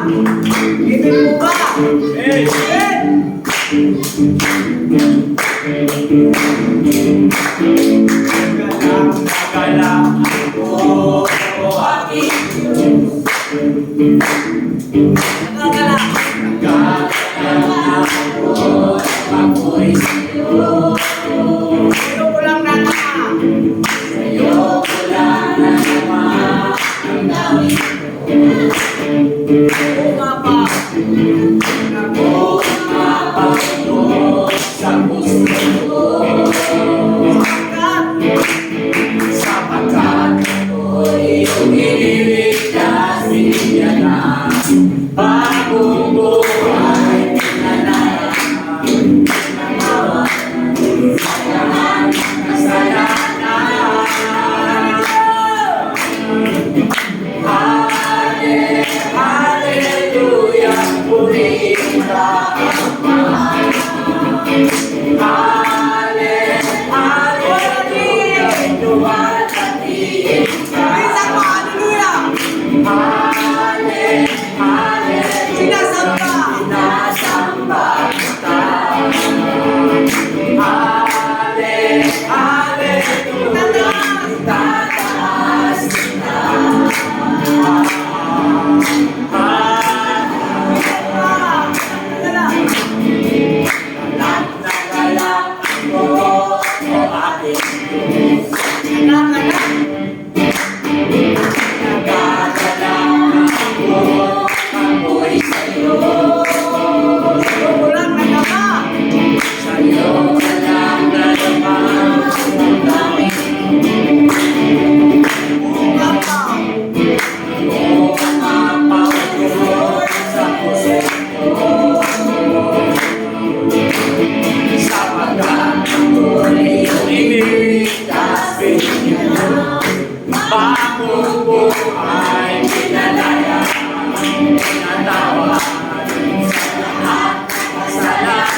Ibig mo ba? Nagalang ako o aking Diyos. Nagalang. Nagalang ako ako'y sa'yo. Sa'yo ko lang natama. Sa'yo ko lang natama ang dami ko. Pumapagod sa puso ko. Sapagkat ako'y umiligtas niya na bagong buhay pinananaman ng awa sa lahat ng kasalanan. Hallelujah, purihin ka ang mahal. Hallelujah, luwalhatiin ka. Sinasamba. Sinasamba kita. Hallelujah, itataas kita. Nagalang ako o aking Diyos. Nagagalang ako, ako'y sa'yo. Sa'yo ko lang nadama ang dami ko. Pumapagod sa puso ko. Sapagkat ako'y umiligtas niya na bagong buhay pinalaya. Pinatawad sa lahat ng kasalanan.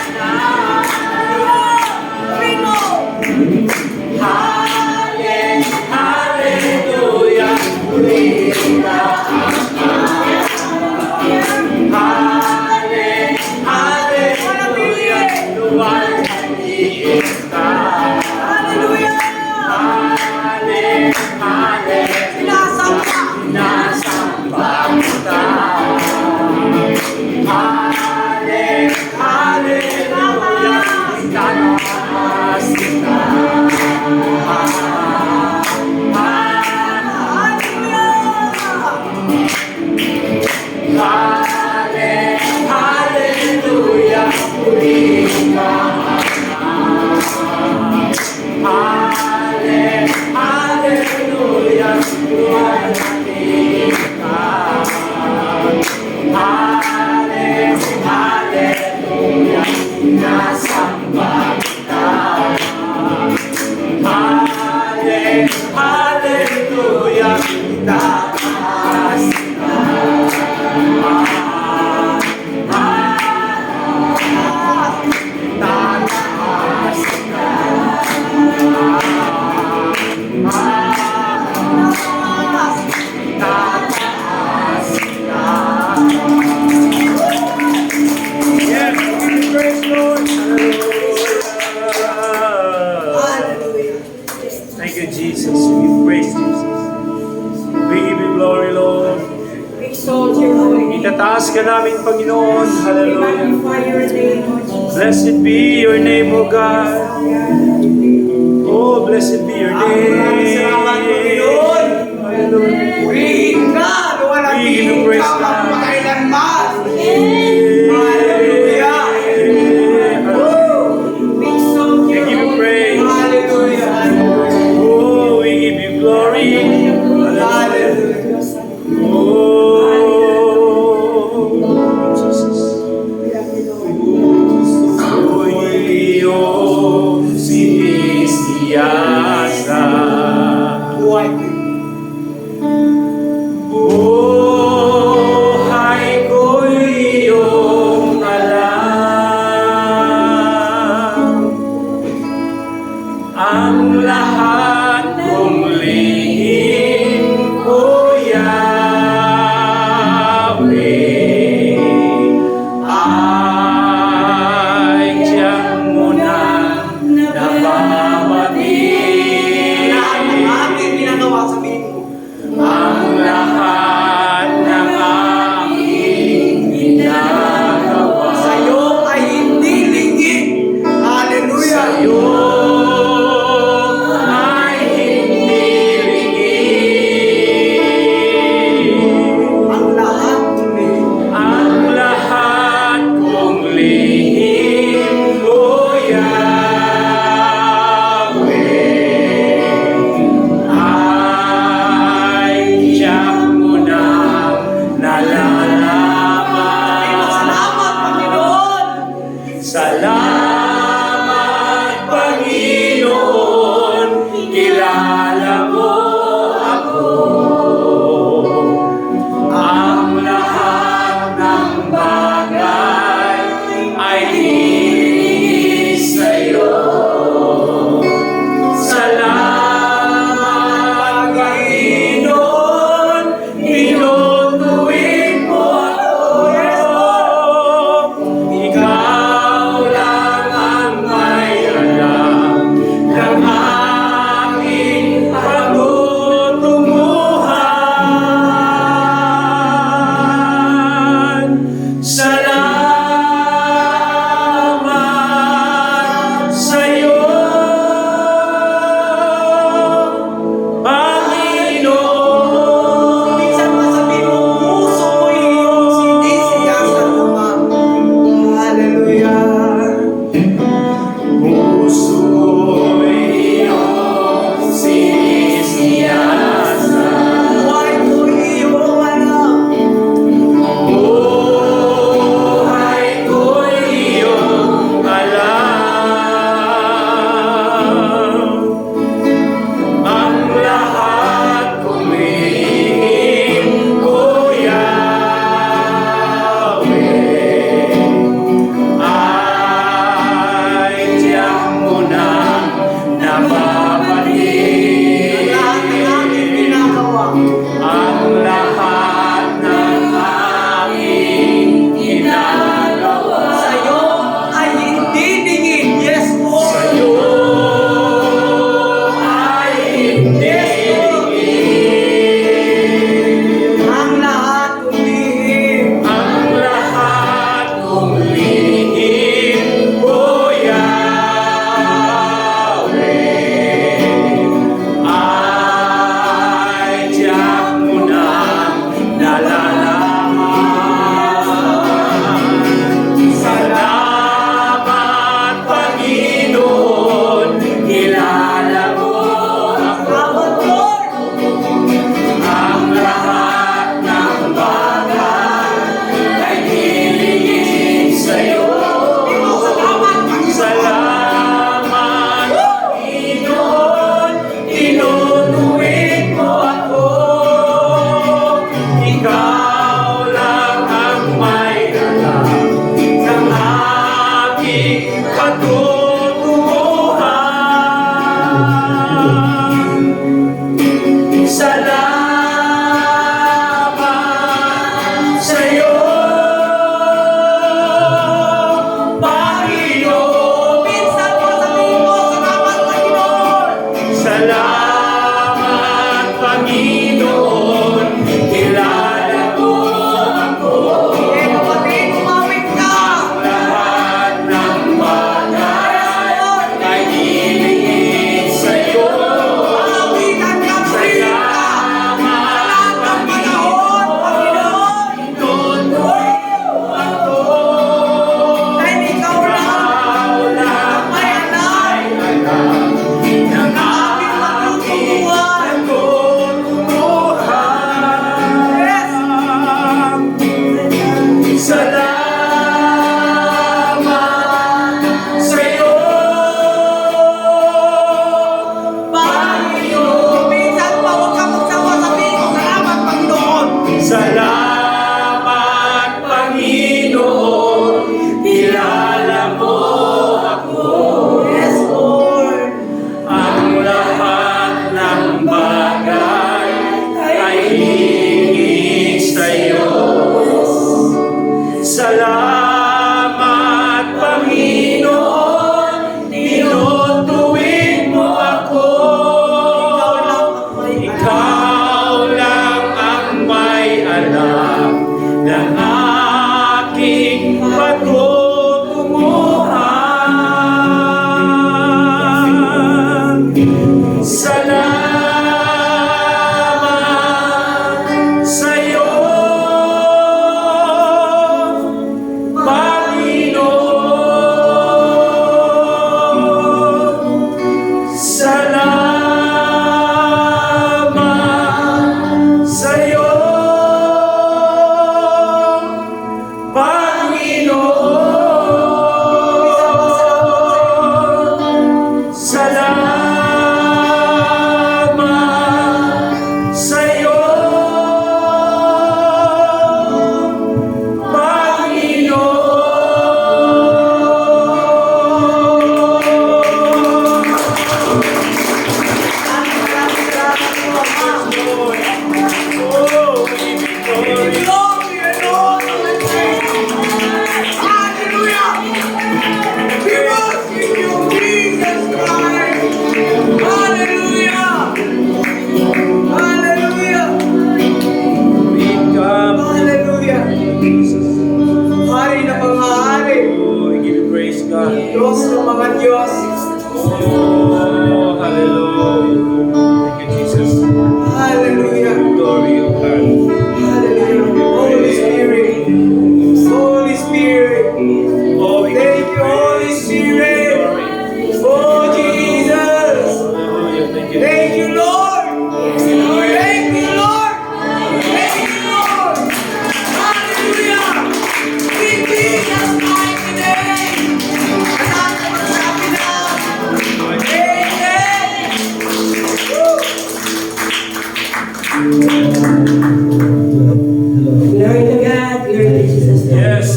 Hallelujah, purihin ka ang mahal. Hallelujah, luwalhatiin ka. Sinasamba kita. Hallelujah, itataas kita. Hallelujah, purihin ka ang mahal. Hallelujah, luwalhatiin ka. Hallelujah, sinasamba kita. Hallelujah, itataas kita. Itataas kita. Itataas kita. Yes, praise Lord. Hallelujah. Thank you, Jesus. We praise Jesus. We give you glory, Lord. Exalt your holy name. Itataas ka namin, Panginoon. We Hallelujah. magnify your name, Lord Jesus. Blessed be your name, O God. Oh, blessed be your name. Salamat, Panginoon. Hallelujah. Purihin ka. Luwalhatiin ka magpakailanman. Hallelujah. We exalt We your give you holy praise. name. Hallelujah. Oh, we give you glory. Hallelujah. Oh, Jesus. Ako'y iyong sinisiyasa. Buhay.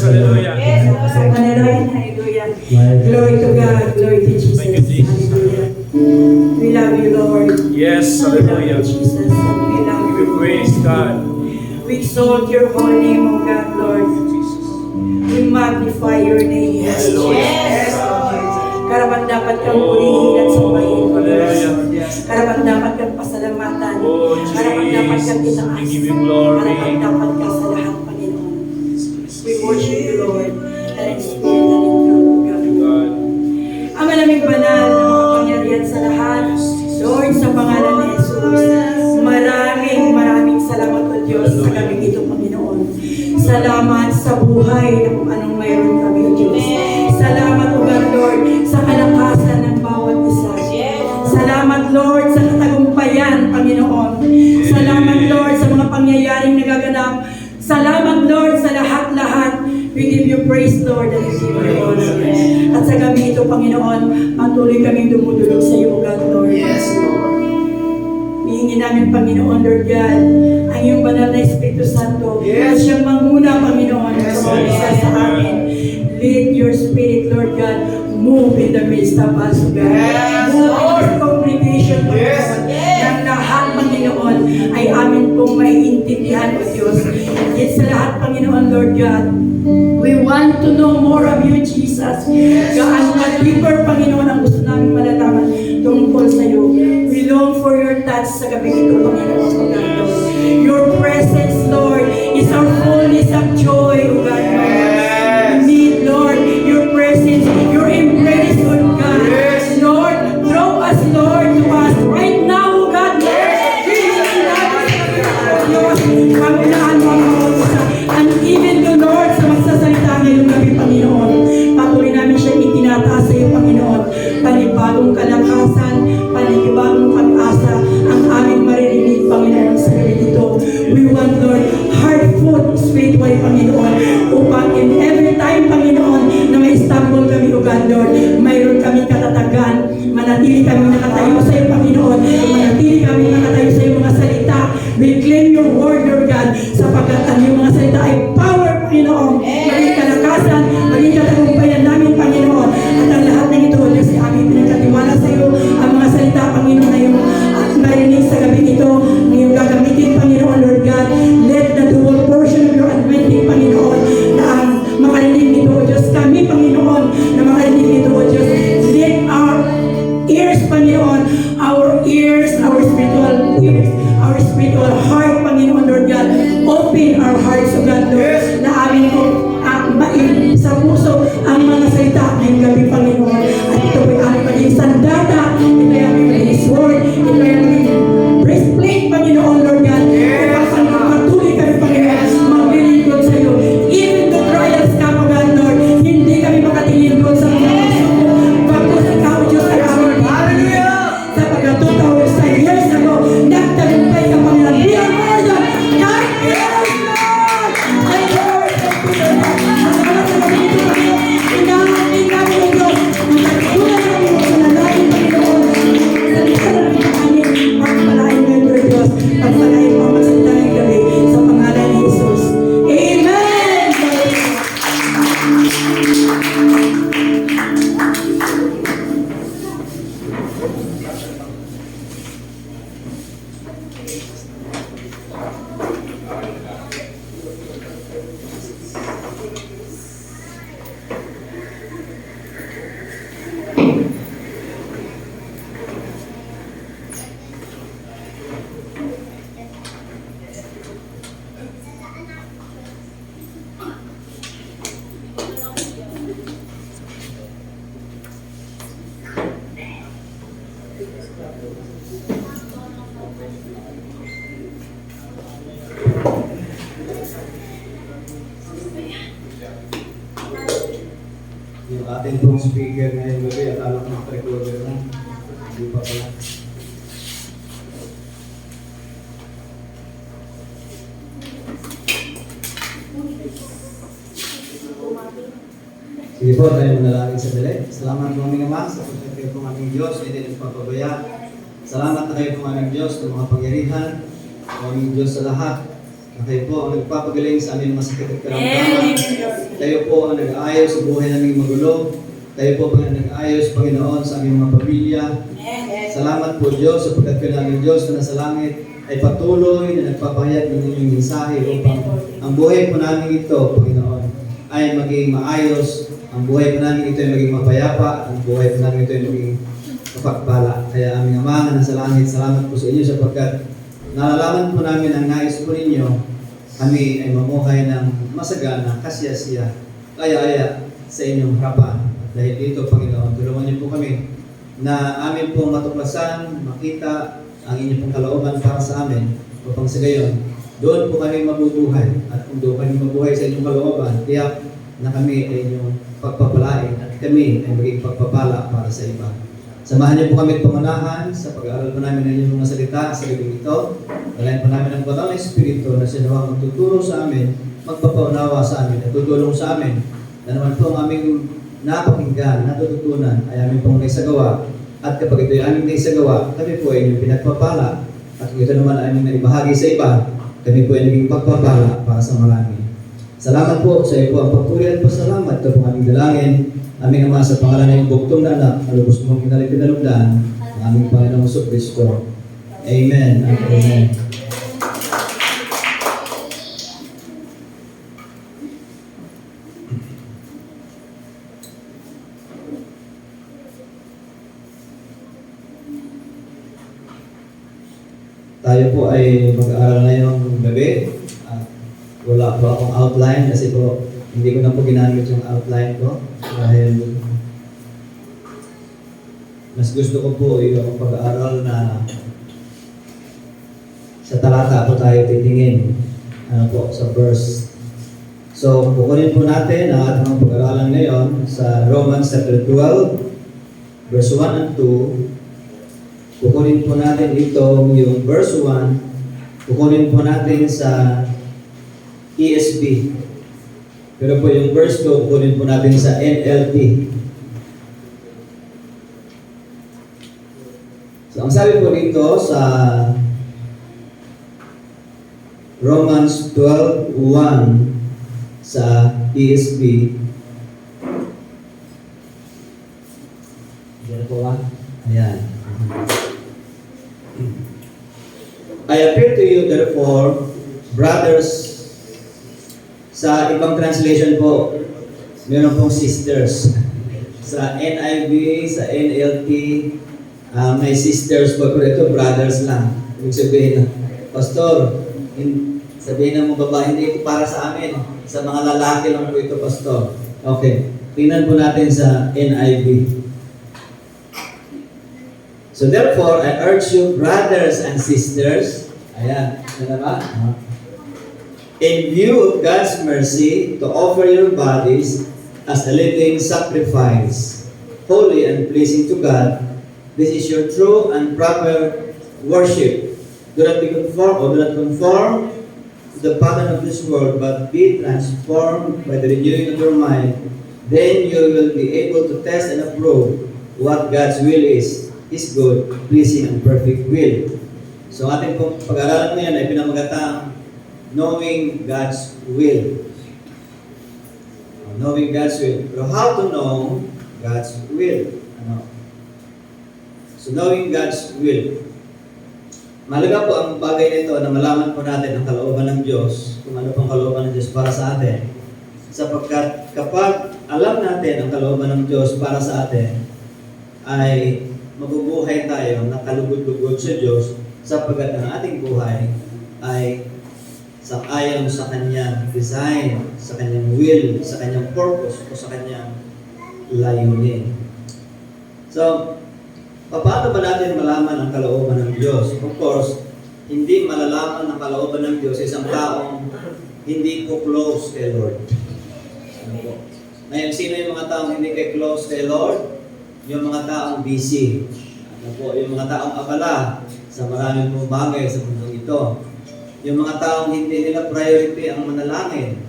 hallelujah. Yes, Lord. Hallelujah. Hallelujah. Glory to God. Glory to Jesus. Thank you, Jesus. Hallelujah. We love you, Lord. Yes, We love hallelujah. you, Jesus. We love Give you. you praise, God. We exalt your holy name, O God, Lord. Jesus. We magnify your name. Yes, Lord. Yes, Lord. Karapat dapat kang purihin at sambahin. Hallelujah. Karapat dapat kang pasalamatan. Oh, Karapat dapat kang Jesus, itaas. we give you glory. Karapat dapat ka sa lahat, Panginoon. We worship you, Lord. And in spirit and in truth, O God. God. Ang malamig banal na makapangyarihan sa lahat, Lord, sa pangalan ni Jesus, maraming salamat o Diyos sa gabing ito, Panginoon. Salamat sa buhay na kung anong mayroon kami, O Diyos. Salamat, O God, Lord, sa kalakasan ng bawat isa. Salamat, Lord, sa katagumpayan, Panginoon. Salamat, Lord, sa mga pangyayaring nagaganap. Salamat, Lord, sa lahat-lahat. We give you praise, Lord, and we give you honor. At sa gabi ito, Panginoon, patuloy kaming dumudulog sa iyo, God, Lord. Yes, Lord. Hihingi namin, Panginoon, Lord God, ang iyong banal na Espiritu Santo. Yes. At siyang manguna, Panginoon, Yes, sa mga Lord. isa sa amin. Let your Spirit, Lord God, move in the midst of us, God. Yes, Move in Lord. this congregation, Yes. Panginoon. Ng lahat, Panginoon, ay amin pong maiintindihan, O Diyos. Higit sa lahat, Panginoon, Lord God, we want to know more of you, Jesus. Gaano ka deeper, Panginoon, ang gusto namin malalaman tungkol sa iyo. We long for your touch sa gabi ito, Panginoon, O God, Lord. Your presence, Lord, is our fullness of joy, O God, Lord. We need, Lord, your presence, your embrace, O God. Yes. Lord, draw us, Lord, to us right now, O God, Lord. Jesus, Diyos, pangunahan mo ang bawat isa. And even the Lord, sa magsasalita ngayong gabi, Panginoon, patuloy namin siya itinataas sa iyo, Panginoon. Panibagong kalakasan, panibagong pag-asa, ang aming maririnig, Panginoon, sa gabi dito. We want, Lord, heart food, spiritual, Panginoon, upang in every time, Panginoon, na may stumble kami, O God, Lord, mayroon kami katatagan, manatili kami nakatayo sa iyo, Panginoon, manatili kami nakatayo sa iyo mga salita. We claim your word, Lord God, sapagkat ang iyong mga salita ay power, Panginoon, maging kalakasan, maging katagumpayan namin, Panginoon, at ang lahat ng ito, Diyos, ay aming pinagkatiwala sa iyo, ang mga salita, Panginoon, na iyong marinig sa gabi ito, na iyong gagamitin, Panginoon, Lord God. Let the dual portion of your anointing, Panginoon, na ang makarinig nito, O Diyos, kami, Panginoon, na makarinig nito, O Diyos. Let our ears, Panginoon, our ears, our spiritual heart, Panginoon, Lord God, open our hearts, O God, Lord, na amin po sa puso ang mga salita ngayong gabi, Panginoon. At ito po'y aming maging sandata, ito ay aming maging sword, ito ay aming breastplate, Panginoon, Lord God. Upang patuloy kami, Panginoon, maglilingkod sa iyo. Even the trials come, O God, Lord, hindi kami makatingin doon sa mga pagsubok. Pagkos ikaw, Diyos, ay aming Hallelujah. sapagkat 2,000 years ago, nagtagumpay ka, Panginoon. We are more than conquerors, Lord! Ay, Lord, thank you, Lord. Salamat sa gabi ito, Panginoon. Inahamin namin, O Diyos. Magkatulan namin ang panalangin, Panginoon. Salita na namin ang aming pagpalain ngayon, Lord Diyos. Pagpalain mo ang magsalita ngayong gabi sa pangalan ni Jesus. Amen! Yung ating pong speaker ngayong gabi, akala ko naka-recover na. Hindi pa pala. Sige po, tayo manalangin sa dali. Salamat po aming Ama sa pagkakaya pong aming Diyos, hindi din pagpabaya. Salamat na kayo pong aming Diyos, sa mga pangyarihan, aming Diyos sa lahat. Kayo po ang nagpapagaling sa aming mga sakit at Amen. karamdaman. Kayo po ang nag-aayos sa buhay naming magulo. Kayo po ang nag-aayos, Panginoon, sa aming mga pamilya. Amen. Salamat po, Diyos, sapagkat kayo namin Diyos na nasa langit ay patuloy na nagpapahayag ng inyong mensahe upang ang buhay po namin ito, Panginoon, ay maging maayos. Ang buhay po namin ito ay maging mapayapa. Ang buhay po namin ito ay maging mapagpala. Kaya aming Ama na nasa langit, salamat po sa inyo sapagkat nalalaman po namin ang nais po ninyo. Kami ay mamuhay ng masagana, kasya-siya, kaya-aya sa inyong harapan. At dahil dito, Panginoon, tulungan niyo po kami na amin pong matuklasan, makita ang inyong pong kalooban para sa amin upang sa gayon, doon po kami mabubuhay. At kung doon kami mabuhay sa inyong kalooban, tiyak na kami ay inyong pagpapalain at kami ay maging pagpapala para sa iba. Samahan niyo po kami panganahan sa pag-aaral po namin ng inyong mga salita sa gabing ito. Dalayan po namin ang batang Espiritu na sinawang magtuturo sa amin, magpapaunawa sa amin, at tutulong sa amin. Na naman po ang aming napakinggan, natututunan ay aming pong naisagawa. At kapag ito ay aming naisagawa, kami po ay inyong pinagpapala. At kung ito naman ay aming naibahagi sa iba, kami po ay naging pagpapala para sa marami. Salamat po sa iyo po ang pagpuri at pasalamat. Ito po aming dalangin. Aming Ama, sa pangalan ng bugtong na anak, alubos mong pinalipinalugdan, ang aming Panginoong Kristo. Amen and amen. Tayo po ay mag-aaral ngayong gabi. Wala po akong outline kasi po hindi ko na po ginamit yung outline ko dahil mas gusto ko po yung pag-aaral na sa talata po tayo titingin po sa verse. So, kukunin po natin ang ating pag-aaralan ngayon sa Romans chapter 12 verse 1 and 2. Kukunin po natin ito yung verse 1. Kukunin po natin sa ESV. Pero po yung verse 2, kunin po natin sa NLT. So, ang sabi po dito sa Romans 12:1 sa ESV. Diyan po ba? Ayan. I appeal to you therefore, brothers. Sa ibang translation po, meron pong sisters. Sa NIV, sa NLT, may sisters po, pero ito brothers lang. Ibig sabihin na, Pastor, sabihin ng mga babae, hindi ito para sa amin. Sa mga lalaki lang po ito, Pastor. Okay, tingnan po natin sa NIV. So therefore, I urge you, brothers and sisters, ayan, ano ba? In view of God's mercy, to offer your bodies as a living sacrifice, holy and pleasing to God. This is your true and proper worship. Do not be conformed or do not conform to the pattern of this world, but be transformed by the renewing of your mind. Then you will be able to test and approve what God's will is, His good, pleasing, and perfect will. So ating pong pag-aaralan ngayon ay pinamagatang knowing God's will. Knowing God's will. Pero how to know God's will? So knowing God's will. Malaga po ang bagay nito na malaman po natin ang kalooban ng Diyos, kung ano pong kalooban ng Diyos para sa atin. Sapagkat kapag alam natin ang kalooban ng Diyos para sa atin, ay mabubuhay tayo na kalugod-lugod sa Diyos sapagkat ang ating buhay ay sang-ayon sa kanyang design, sa kanyang will, sa kanyang purpose, o sa kanyang layunin. So, paano ba natin malaman ang kalooban ng Diyos? Of course, hindi malalaman ang kalooban ng Diyos sa isang taong hindi po close kay Lord. Ngayon, sino yung mga taong hindi kay close kay Lord? Yung mga taong busy. Yung mga taong abala sa maraming pong bagay sa mundong ito. Yung mga taong hindi nila priority ang manalangin,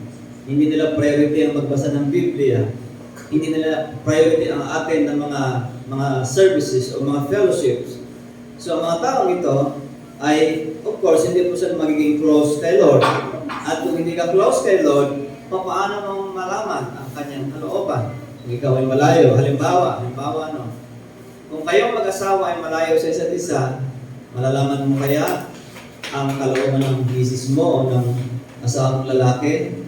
hindi nila priority ang magbasa ng Biblia, hindi nila priority ang attend ng mga services o mga fellowships. So ang mga taong ito ay, of course, hindi po sila magiging close kay Lord At kung hindi ka close kay Lord, paano mo malaman ang kanyang kalooban? Kung ikaw ay malayo, halimbawa, no? Kung kayong mag-asawa ay malayo sa isa't isa, malalaman mo kaya ang kalooban ng misis mo o ng asawang lalaki?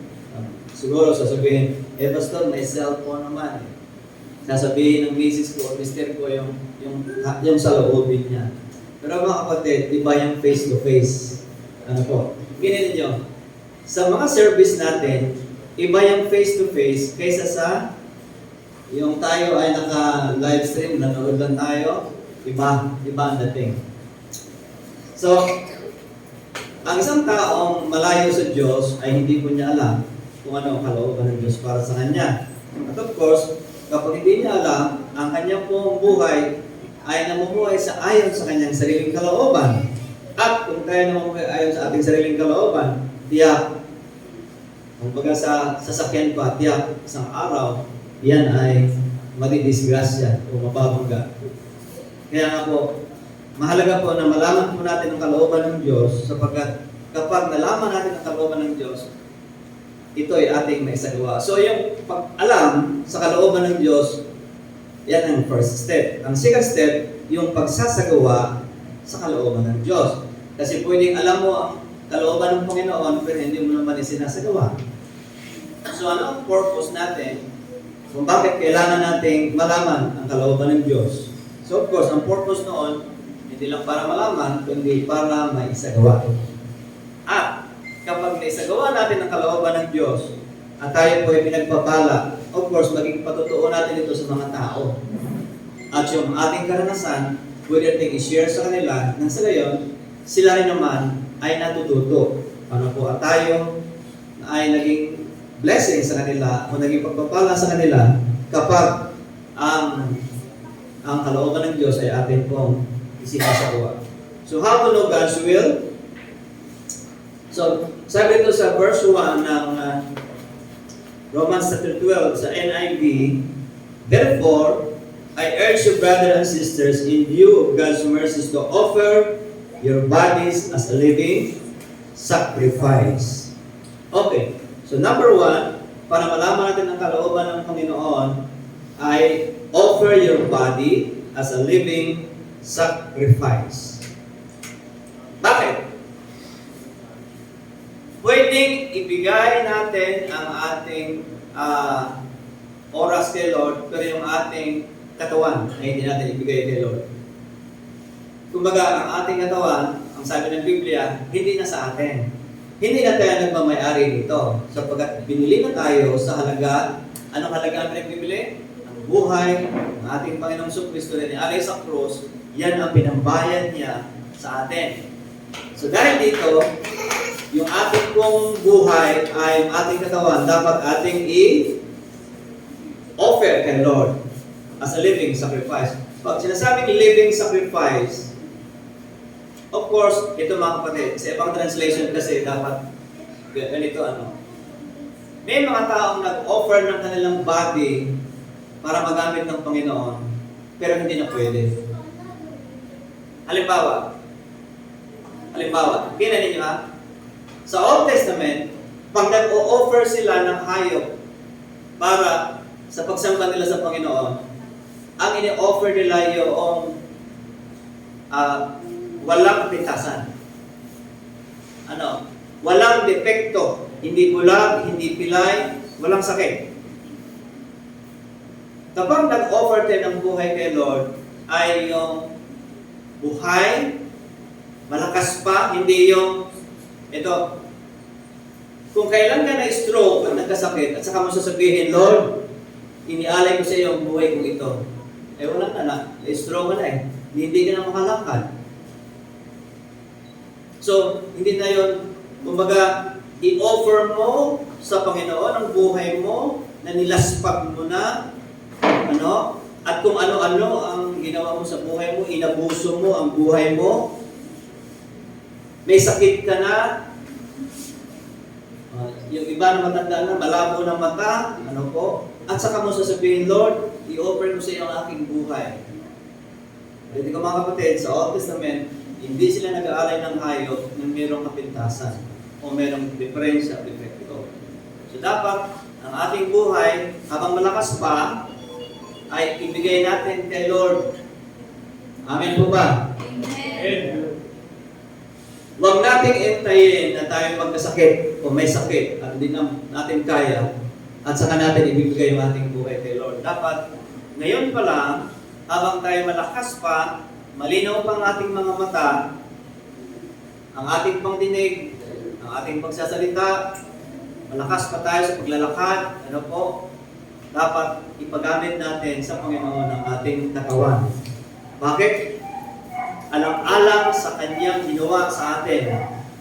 Siguro sasabihin, pastor, may cellphone naman. Sasabihin ng misis ko o mister ko yung saloobin niya. Pero mga kapatid, iba yung face-to-face. Ano po? Ginin niyo, sa mga service natin, iba yung face-to-face kaysa sa yung tayo ay naka-live stream, nanood lang tayo, iba ang dating. So, ang isang taong malayo sa Diyos ay hindi po niya alam kung ano ang kalooban ng Diyos para sa kanya. At of course, kapag hindi niya alam, ang kanyang pong buhay ay namumuhay sa ayon sa kanyang sariling kalooban. At kung tayo namumuhay ayon sa ating sariling kalooban, tiyak, kumbaga sa sasakyan pa, tiyak, isang araw, yan ay madidisgrasya o mababangga. Kaya nga po, mahalaga po na malaman po natin ang kalooban ng Diyos sapagkat kapag nalaman natin ang kalooban ng Diyos, ito ay ating maisagawa. So yung pag-alam sa kalooban ng Diyos, yan ang first step. Ang second step, yung pagsasagawa sa kalooban ng Diyos. Kasi pwedeng alam mo ang kalooban ng Panginoon pero hindi mo naman isinasagawa. So ano ang purpose natin kung bakit kailangan nating malaman ang kalooban ng Diyos? So of course, ang purpose noon, hindi lang para malaman, kundi para maisagawa. At kapag naisagawa natin ang kalooban ng Diyos, at tayo po ay pinagpapala, of course, maging patutuo natin ito sa mga tao. At yung ating karanasan, pwede natin i-share sa kanila, nang sa gayon, sila rin naman ay natututo. Ano po, at tayo ay naging blessing sa kanila o naging pagpapala sa kanila kapag ang kalooban ng Diyos ay atin pong isinasagawa. So, how to know God's will? So, sabi ito sa verse 1 ng Romans chapter 12 sa NIV, therefore, I urge you, brothers and sisters, in view of God's mercies, to offer your bodies as a living sacrifice. Okay. So number 1, para malaman natin ang kalooban ng Panginoon, ay offer your body as a living sacrifice. Bakit? Pwedeng ibigay natin ang ating oras kay Lord, pero yung ating katawan ay hindi natin ibigay kay Lord. Kumbaga, ang ating katawan, ang sabi ng Biblia, hindi na sa atin. Hindi na tayo nagmamayari nito sapagkat binili na tayo sa halaga. Anong halaga ang pinagbibili? Ang buhay ng ating Panginoong Jesucristo na nialay sa krus, yan ang pinambayad niya sa atin. So dahil dito, yung ating pong buhay ay yung ating katawan dapat ating i-offer kay Lord as a living sacrifice. Pag sinasabing living sacrifice, of course, ito mga kapatid, sa ibang translation kasi dapat ganito may mga taong nag-offer ng kanilang body para magamit ng Panginoon, pero hindi na pwede. Halimbawa, tingnan ninyo sa Old Testament, pag nag-o-offer sila ng hayop para sa pagsamba nila sa Panginoon, ang ini-offer nila yung walang kapintasan. Walang depekto. Hindi bulag, hindi pilay, walang sakit. Kapag nag-offer tayo ng buhay kay Lord, ay yung buhay, malakas pa, hindi yung, ito, kung kailan ka na-stroke at nagkasakit, at saka mo sasabihin, Lord, inialay ko sa iyo ang buhay kong ito. Wala na-stroke ka na hindi ka na makalakad. So, hindi na yun, kumbaga, i-offer mo sa Panginoon ang buhay mo na nilaspag mo na, at kung ano-ano ang ginawa mo sa buhay mo, inabuso mo ang buhay mo, may sakit ka na, yung iba na matanda na, malabo ng mata, at saka mo sasabihin, Lord, i-offer mo sa iyo ang aking buhay. Hindi ko mga kapatid, sa Old Testament, hindi sila nag-aalay ng hayop ng mayroong kapintasan. o merong diferensya, defecto. So dapat ang ating buhay, habang malakas pa, ay ibigay natin kay Lord. Amen po ba? Amen. Huwag nating intayin na tayo magkasakit o may sakit at hindi natin kaya at saka natin ibibigay yung ating buhay kay Lord. Dapat ngayon pa lang, habang tayo malakas pa, malinaw pa ang ating mga mata, ang ating pangdinig, ang ating pagsasalita, malakas pa tayo sa paglalakad, ano po, dapat ipagamit natin sa Panginoon ang ating katawan. Bakit? Alang-alang sa Kanyang ginawa sa atin.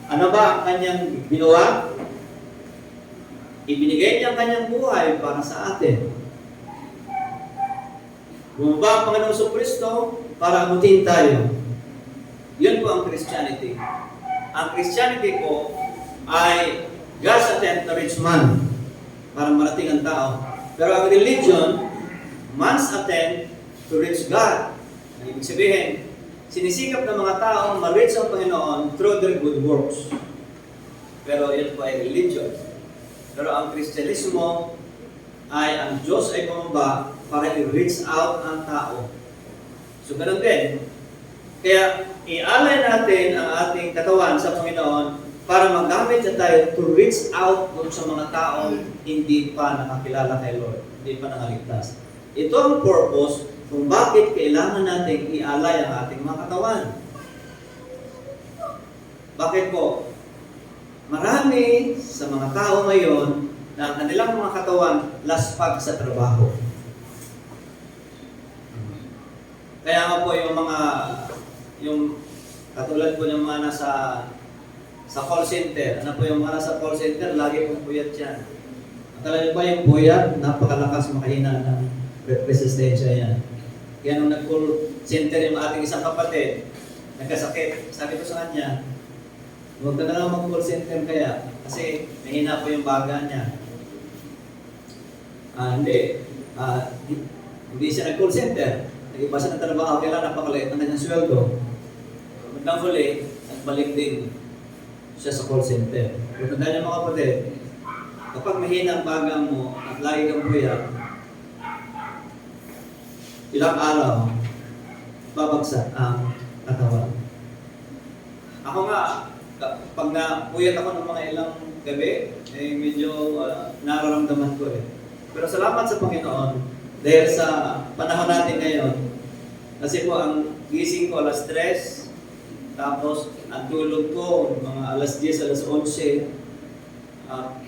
Ano ba ang Kanyang ginawa? Ibinigay niya ang Kanyang buhay para sa atin. Bumaba ang Panginoong Jesucristo para abutin tayo. Yun po ang Christianity. Ang Christianity po ay God's attempt to reach man para marating ang tao. Pero ang religion, man's attempt to reach God. Ang ibig sabihin, sinisikap ng mga tao ma-reach ang Panginoon through their good works. Pero yun po ay religion. Pero ang Kristyanismo ay ang Diyos ay bumaba para i-reach out ang tao. So ganun din. Kaya ialay natin ang ating katawan sa Panginoon para magamit na tayo to reach out dun sa mga taong hindi pa nakakilala kay Lord, hindi pa nangaligtas. Ito ang purpose kung bakit kailangan natin ialay ang ating mga katawan. Bakit po? Marami sa mga tao ngayon na ang kanilang mga katawan laspag sa trabaho. Kaya nga po yung katulad po ng mga nasa call center, ano po yung mga nasa call center, lagi pong puyat yan. Akala niyo ba yung puyat, napakalakas makahina ng resistensya yan. Kaya nung nag-call center yung ating isang kapatid, nagkasakit, sabi ko sa kanya, huwag ka na lang mag-call center kaya, kasi mahina po yung baga niya. Hindi siya nag-call center. Nag-iba siya ng trabaho, kaya napakaliit ng kanyang sweldo. Magdang huli, nagbalik din siya sa call center. Kung tandaan niyo mga kapatid, kapag mahina ang baga mo at lagi kang puyat, ilang araw, babagsak ang katawan. Ako nga, pag napuyat ako ng mga ilang gabi, medyo nararamdaman ko eh. Pero salamat sa Panginoon, dahil sa panahon natin ngayon, kasi po ang gising ko alas 3, tapos ang tulog ko mga alas 10, alas 11.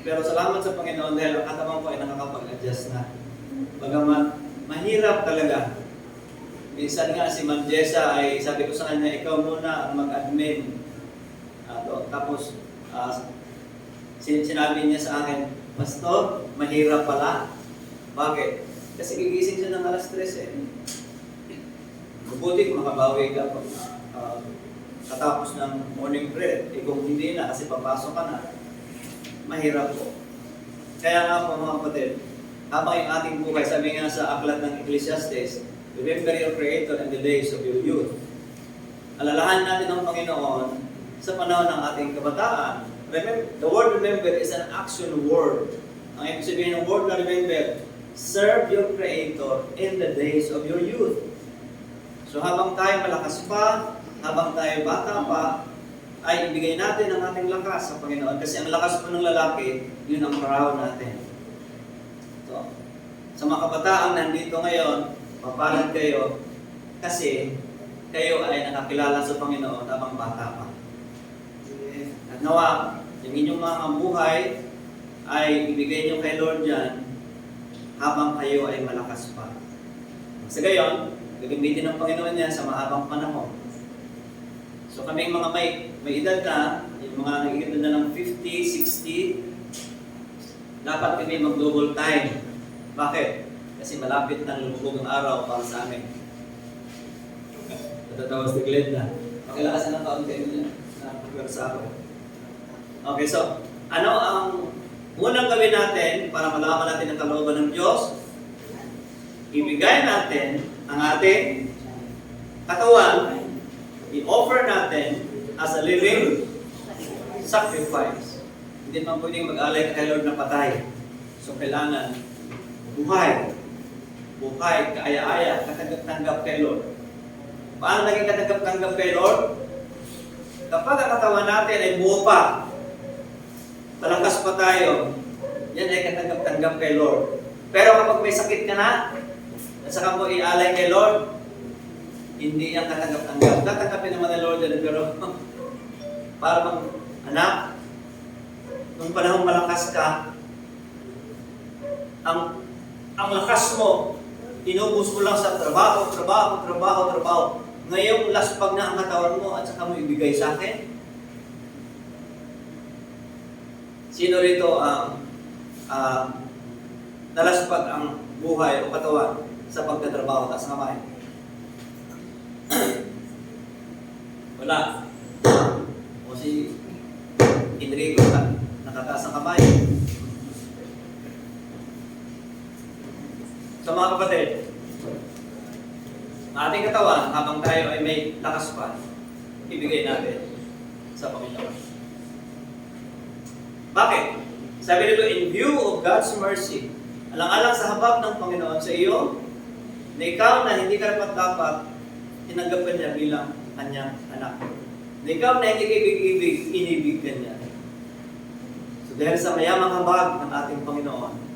Pero salamat sa Panginoon dahil ang katawan ko ay nakakapag-adjust na. Bagaman, mahirap talaga. Minsan nga si Ma'am Jessa ay sabi ko sa kanya, ikaw muna ang mag-admin. Tapos sinabi niya sa akin, Pastor, mahirap pala. Bakit? Kasi gigising siya ng alas 3 eh. Mabuti kung makabawi ka pag katapos ng morning prayer. Kung hindi na kasi papasok ka na, mahirap po. Kaya nga po mga kapatid, habang yung ating buhay, sabi nga sa aklat ng Ecclesiastes, remember your Creator in the days of your youth. Alalahan natin ang Panginoon sa panahon ng ating kabataan. Remember, the word remember is an action word. Ang ibig sabihin ng word na remember, serve your Creator in the days of your youth. So habang tayo malakas pa, habang tayo bata pa, ay ibigay natin ang ating lakas sa Panginoon. Kasi ang lakas po ng lalaki, yun ang proud natin. So, sa mga kabataang nandito ngayon, mapalad kayo kasi kayo ay nakakilala sa Panginoon habang bata pa. At nawa, yung inyong mga buhay ay ibigay nyo kay Lord yan habang kayo ay malakas pa. Sa gayon, gagamitin ng Panginoon yan sa mahabang panahon. So kaming mga may edad na, yung mga nag-edad na ng 50, 60, dapat kami mag-double time. Bakit? Kasi malapit na lumubog ang araw para sa amin. Natatawas ni Glenda. Pakilakasan ng kaunti niya na pagwersa ako. Okay, so, ano ang unang gawin natin para malaman natin ang kalooban ng Diyos? Ibigay natin ang ating katawan, i-offer natin as a living sacrifice. Hindi man pwedeng mag-alay ka kay Lord na patay. So kailangan buhay. Buhay, kaaya-aya, katanggap-tanggap kay Lord. Paano naging katanggap-tanggap kay Lord? Kapag ang katawan natin ay buo pa, malakas pa tayo, yan ay katanggap-tanggap kay Lord. Pero kapag may sakit ka na, at saka mo ialay kay Lord, hindi yan katanggap-tanggap. Tatanggapin naman ng Lord yan, pero para bang, anak, nung panahong malakas ka, ang lakas mo, inubos mo lang sa trabaho. Ngayong laspag na ang katawan mo at saka mo ibigay sa akin. Sino rito ang nalaspag ang buhay o katawan sa pagtatrabaho at sa kamay? Wala. O si Enrico nakataas ang kamay. So mga kapatid, ang ating katawan, habang tayo ay may lakas pa, ibigay natin sa Panginoon. Bakit? Sabi nito, in view of God's mercy, alang-alang sa habag ng Panginoon sa iyo, na ikaw na hindi karapat-dapat, tinanggapin niya bilang kanyang anak. Na ikaw na hindi kaibig-ibig, inibigyan niya. So dahil sa mayamang habag ng ating Panginoon,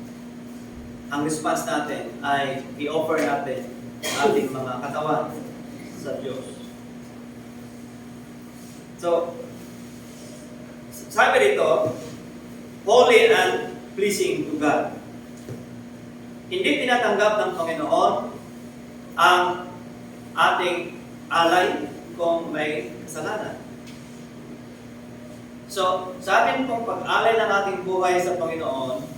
ang response natin ay i-offer natin ang ating mga katawan sa Diyos. So, sabi dito, holy and pleasing to God. Hindi tinatanggap ng Panginoon ang ating alay kung may kasalanan. So, sa atin pong pag-alay ng ating buhay sa Panginoon,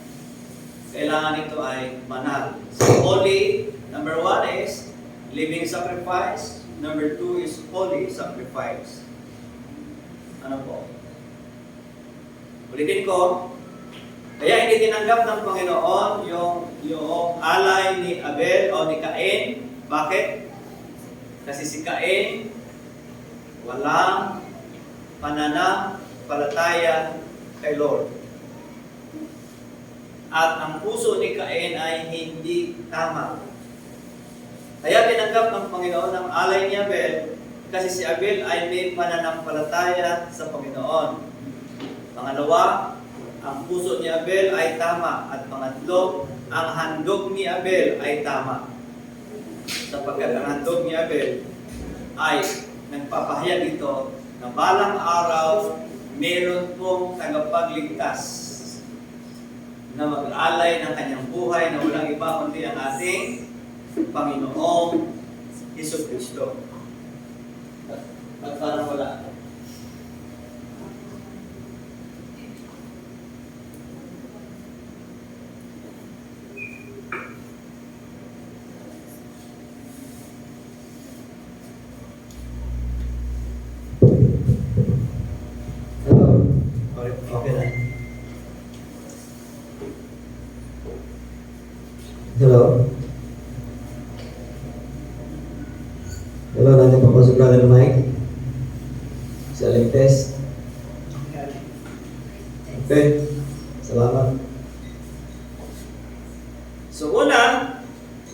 kailangan ito ay banal. So, holy, number 1 is living sacrifice. Number 2 is holy sacrifice. Ano po? Ulitin ko, kaya hindi tinanggap ng Panginoon yung alay ni Abel o ni Cain. Bakit? Kasi si Cain walang pananampalataya kay Lord. At ang puso ni Cain ay hindi tama. Kaya tinanggap ng Panginoon ang alay ni Abel kasi si Abel ay may pananampalataya sa Panginoon. Pangalawa, ang puso ni Abel ay tama. At pangatlo, ang handog ni Abel ay tama. Sapagkat ang handog ni Abel ay nagpapahayag ito na balang araw meron pong tagapagligtas na mag-alay ng kanyang buhay na walang iba kundi ang ating Panginoong Jesucristo. At parang wala. Hello. Okay na. Hello. Hello, nandiyan pa po si Brother Mike. Si Aling Tess. Okay. Salamat. So una,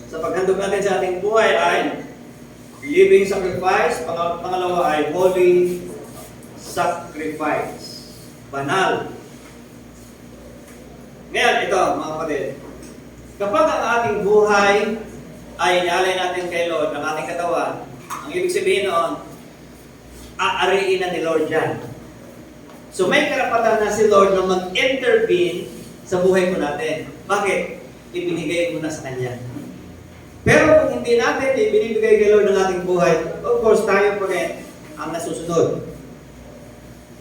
sa paghandog natin sa ating buhay ay living sacrifice. Pangalawa ay holy sacrifice. Banal. Ngayon, ito mga kapatid. Kapag ang ating buhay ay inalay natin kay Lord, ang ating katawan, ang ibig sabihin noon, aariin na ni Lord yan. So may karapatan na si Lord na mag-intervene sa buhay ko natin. Bakit? Ibinigay mo na sa Kanya. Pero kung hindi natin ibinibigay kay Lord ng ating buhay, of course tayo pa rin ang nasusunod.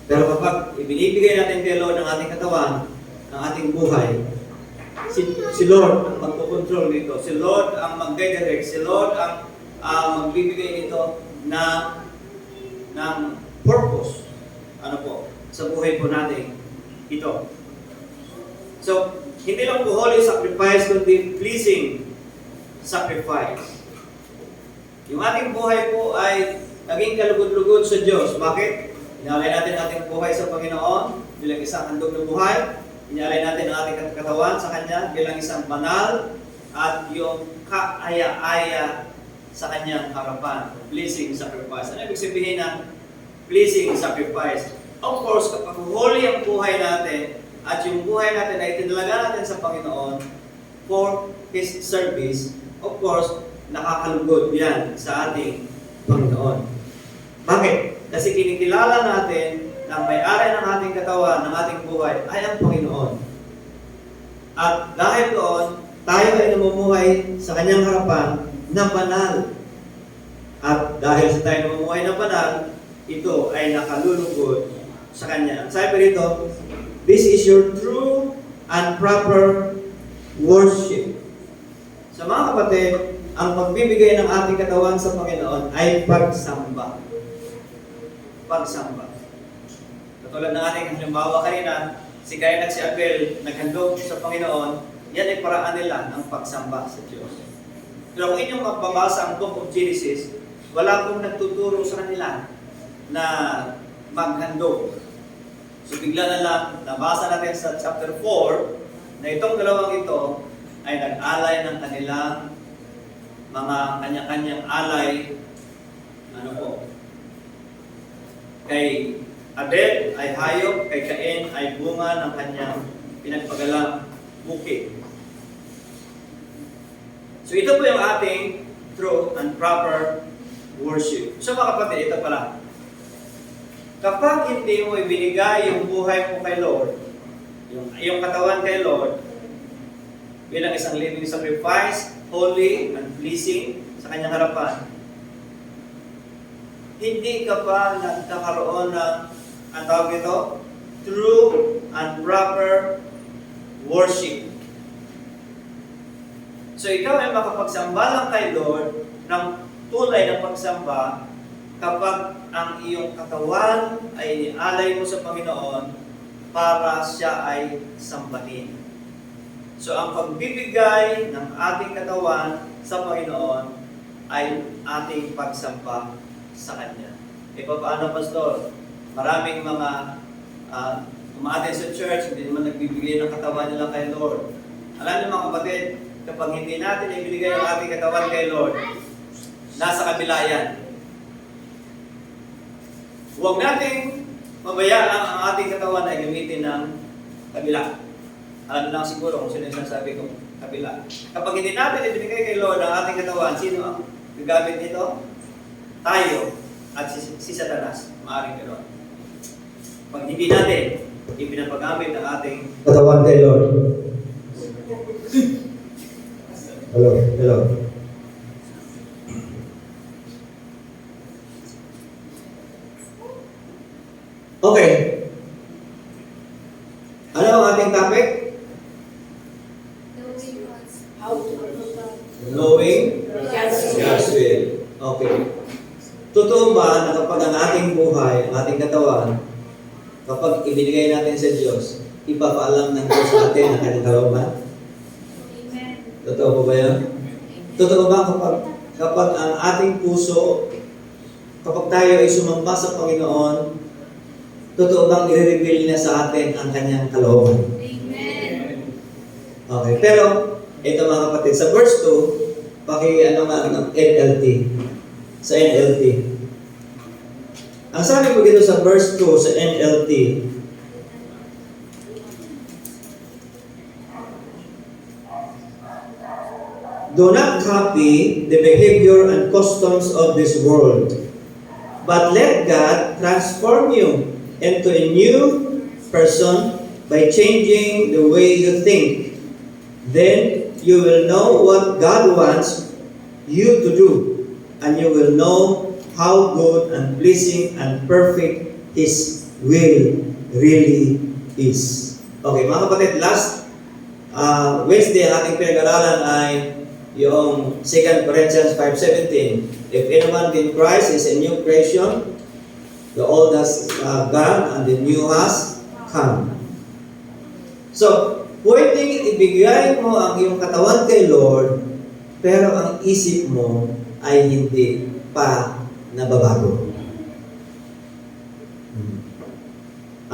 Pero kapag ibinibigay natin kay Lord ng ating katawan, ng ating buhay, si Lord ang magpokontrol nito. Si Lord ang mag-direct. Si Lord ang magbibigay nito ng purpose. Ano po? Sa buhay po natin. Ito. So, hindi lang po holy sacrifice, kundi pleasing sacrifice. Yung ating buhay po ay naging kalugod-lugod sa Diyos. Bakit? Inalay natin ating buhay sa Panginoon. bilang isang handog ng buhay. Inyalay natin ang ating katawan sa Kanya bilang isang banal at yung kaaya-aya sa Kanyang harapan. Pleasing sacrifice. Ano ibig sabihin ng pleasing sacrifice? Of course, kapag holy ang buhay natin at yung buhay natin ay tinalaga natin sa Panginoon for His service, of course, nakakalugod yan sa ating Panginoon. Bakit? Kasi kinikilala natin na may-ari ng ating katawan, ng ating buhay, ay ang Panginoon. At dahil doon, tayo ay namumuhay sa Kanyang harapan na banal. At dahil sa tayo namumuhay na banal, ito ay nakalulugod sa Kanya. Ang sabi rito, this is your true and proper worship. Sa mga kapatid, ang pagbibigay ng ating katawan sa Panginoon ay pagsamba. Pagsamba. Katulad ng ating halimbawa kanina, si Cain at si Abel naghandog sa Panginoon, yan ay paraan nila ng pagsamba sa Diyos. Pero kung inyong magbabasa ang Book of Genesis, wala pong nagtuturo sa kanila na maghandog. So bigla na lang, nabasa natin sa chapter 4, na itong dalawang ito ay nag-alay ng kanilang mga kanya-kanyang alay, ano po, kay Abel ay hayop, kay Cain ay bunga ng kanyang pinagpagalang bukid. So ito po yung ating true and proper worship. So mga kapatid, ito pala. Kapag hindi mo ibinigay yung buhay mo kay Lord, yung katawan kay Lord, bilang isang living sacrifice, holy and pleasing sa kanyang harapan, hindi ka pa nagkakaroon ng, ang tawag ito, true and proper worship. So ikaw ay makapagsamba lang kay Lord ng tunay na pagsamba kapag ang iyong katawan ay inialay mo sa Panginoon para siya ay sambahin. So ang pagbibigay ng ating katawan sa Panginoon ay ating pagsamba sa Kanya. E paano, Pastor? Maraming mga umaattend sa church, hindi naman nagbibigay ng katawan nila kay Lord. Alam niyo mga kapatid, kapag hindi natin ibinigay ang ating katawan kay Lord, nasa kabila yan. Huwag nating mabayaan ang ating katawan ay gamitin ng kabila. Alam lang siguro kung sino yung sinasabi ko, kabila. Kapag hindi natin ibinigay kay Lord ang ating katawan, sino ang gagamit nito? Tayo at si Satanas, maaaring gano'n. Pag hindi natin ipinapagamit ang ating Katawan kay Lord. Hello, hello. Okay. Ano ang ating topic? Knowing God's will. Okay. Totoo ba na kapag ang ating buhay, ang ating katawan, kapag ibinigay natin sa Diyos, ipapaalam ng Diyos sa atin ang kanyang kalooban? Totoo po ba yan? Totoo ba kapag ang ating puso, kapag tayo ay sumamba sa Panginoon, totoo bang i-reveal niya sa atin ang kanyang kalooban? Amen. Okay, pero ito mga kapatid, sa verse 2, NLT. Sa NLT. Ang sabi ko dito sa verse 2 sa NLT, do not copy the behavior and customs of this world, but let God transform you into a new person by changing the way you think. Then you will know what God wants you to do, and you will know how good and pleasing and perfect His will really is. Okay, mga kapatid, last Wednesday ang ating pinag-aralan ay yung 2 Corinthians 5:17. If anyone in Christ is a new creation, the old has gone and the new has come. So, pwedeng ibigay mo ang iyong katawan kay Lord, pero ang isip mo ay hindi pa nababago.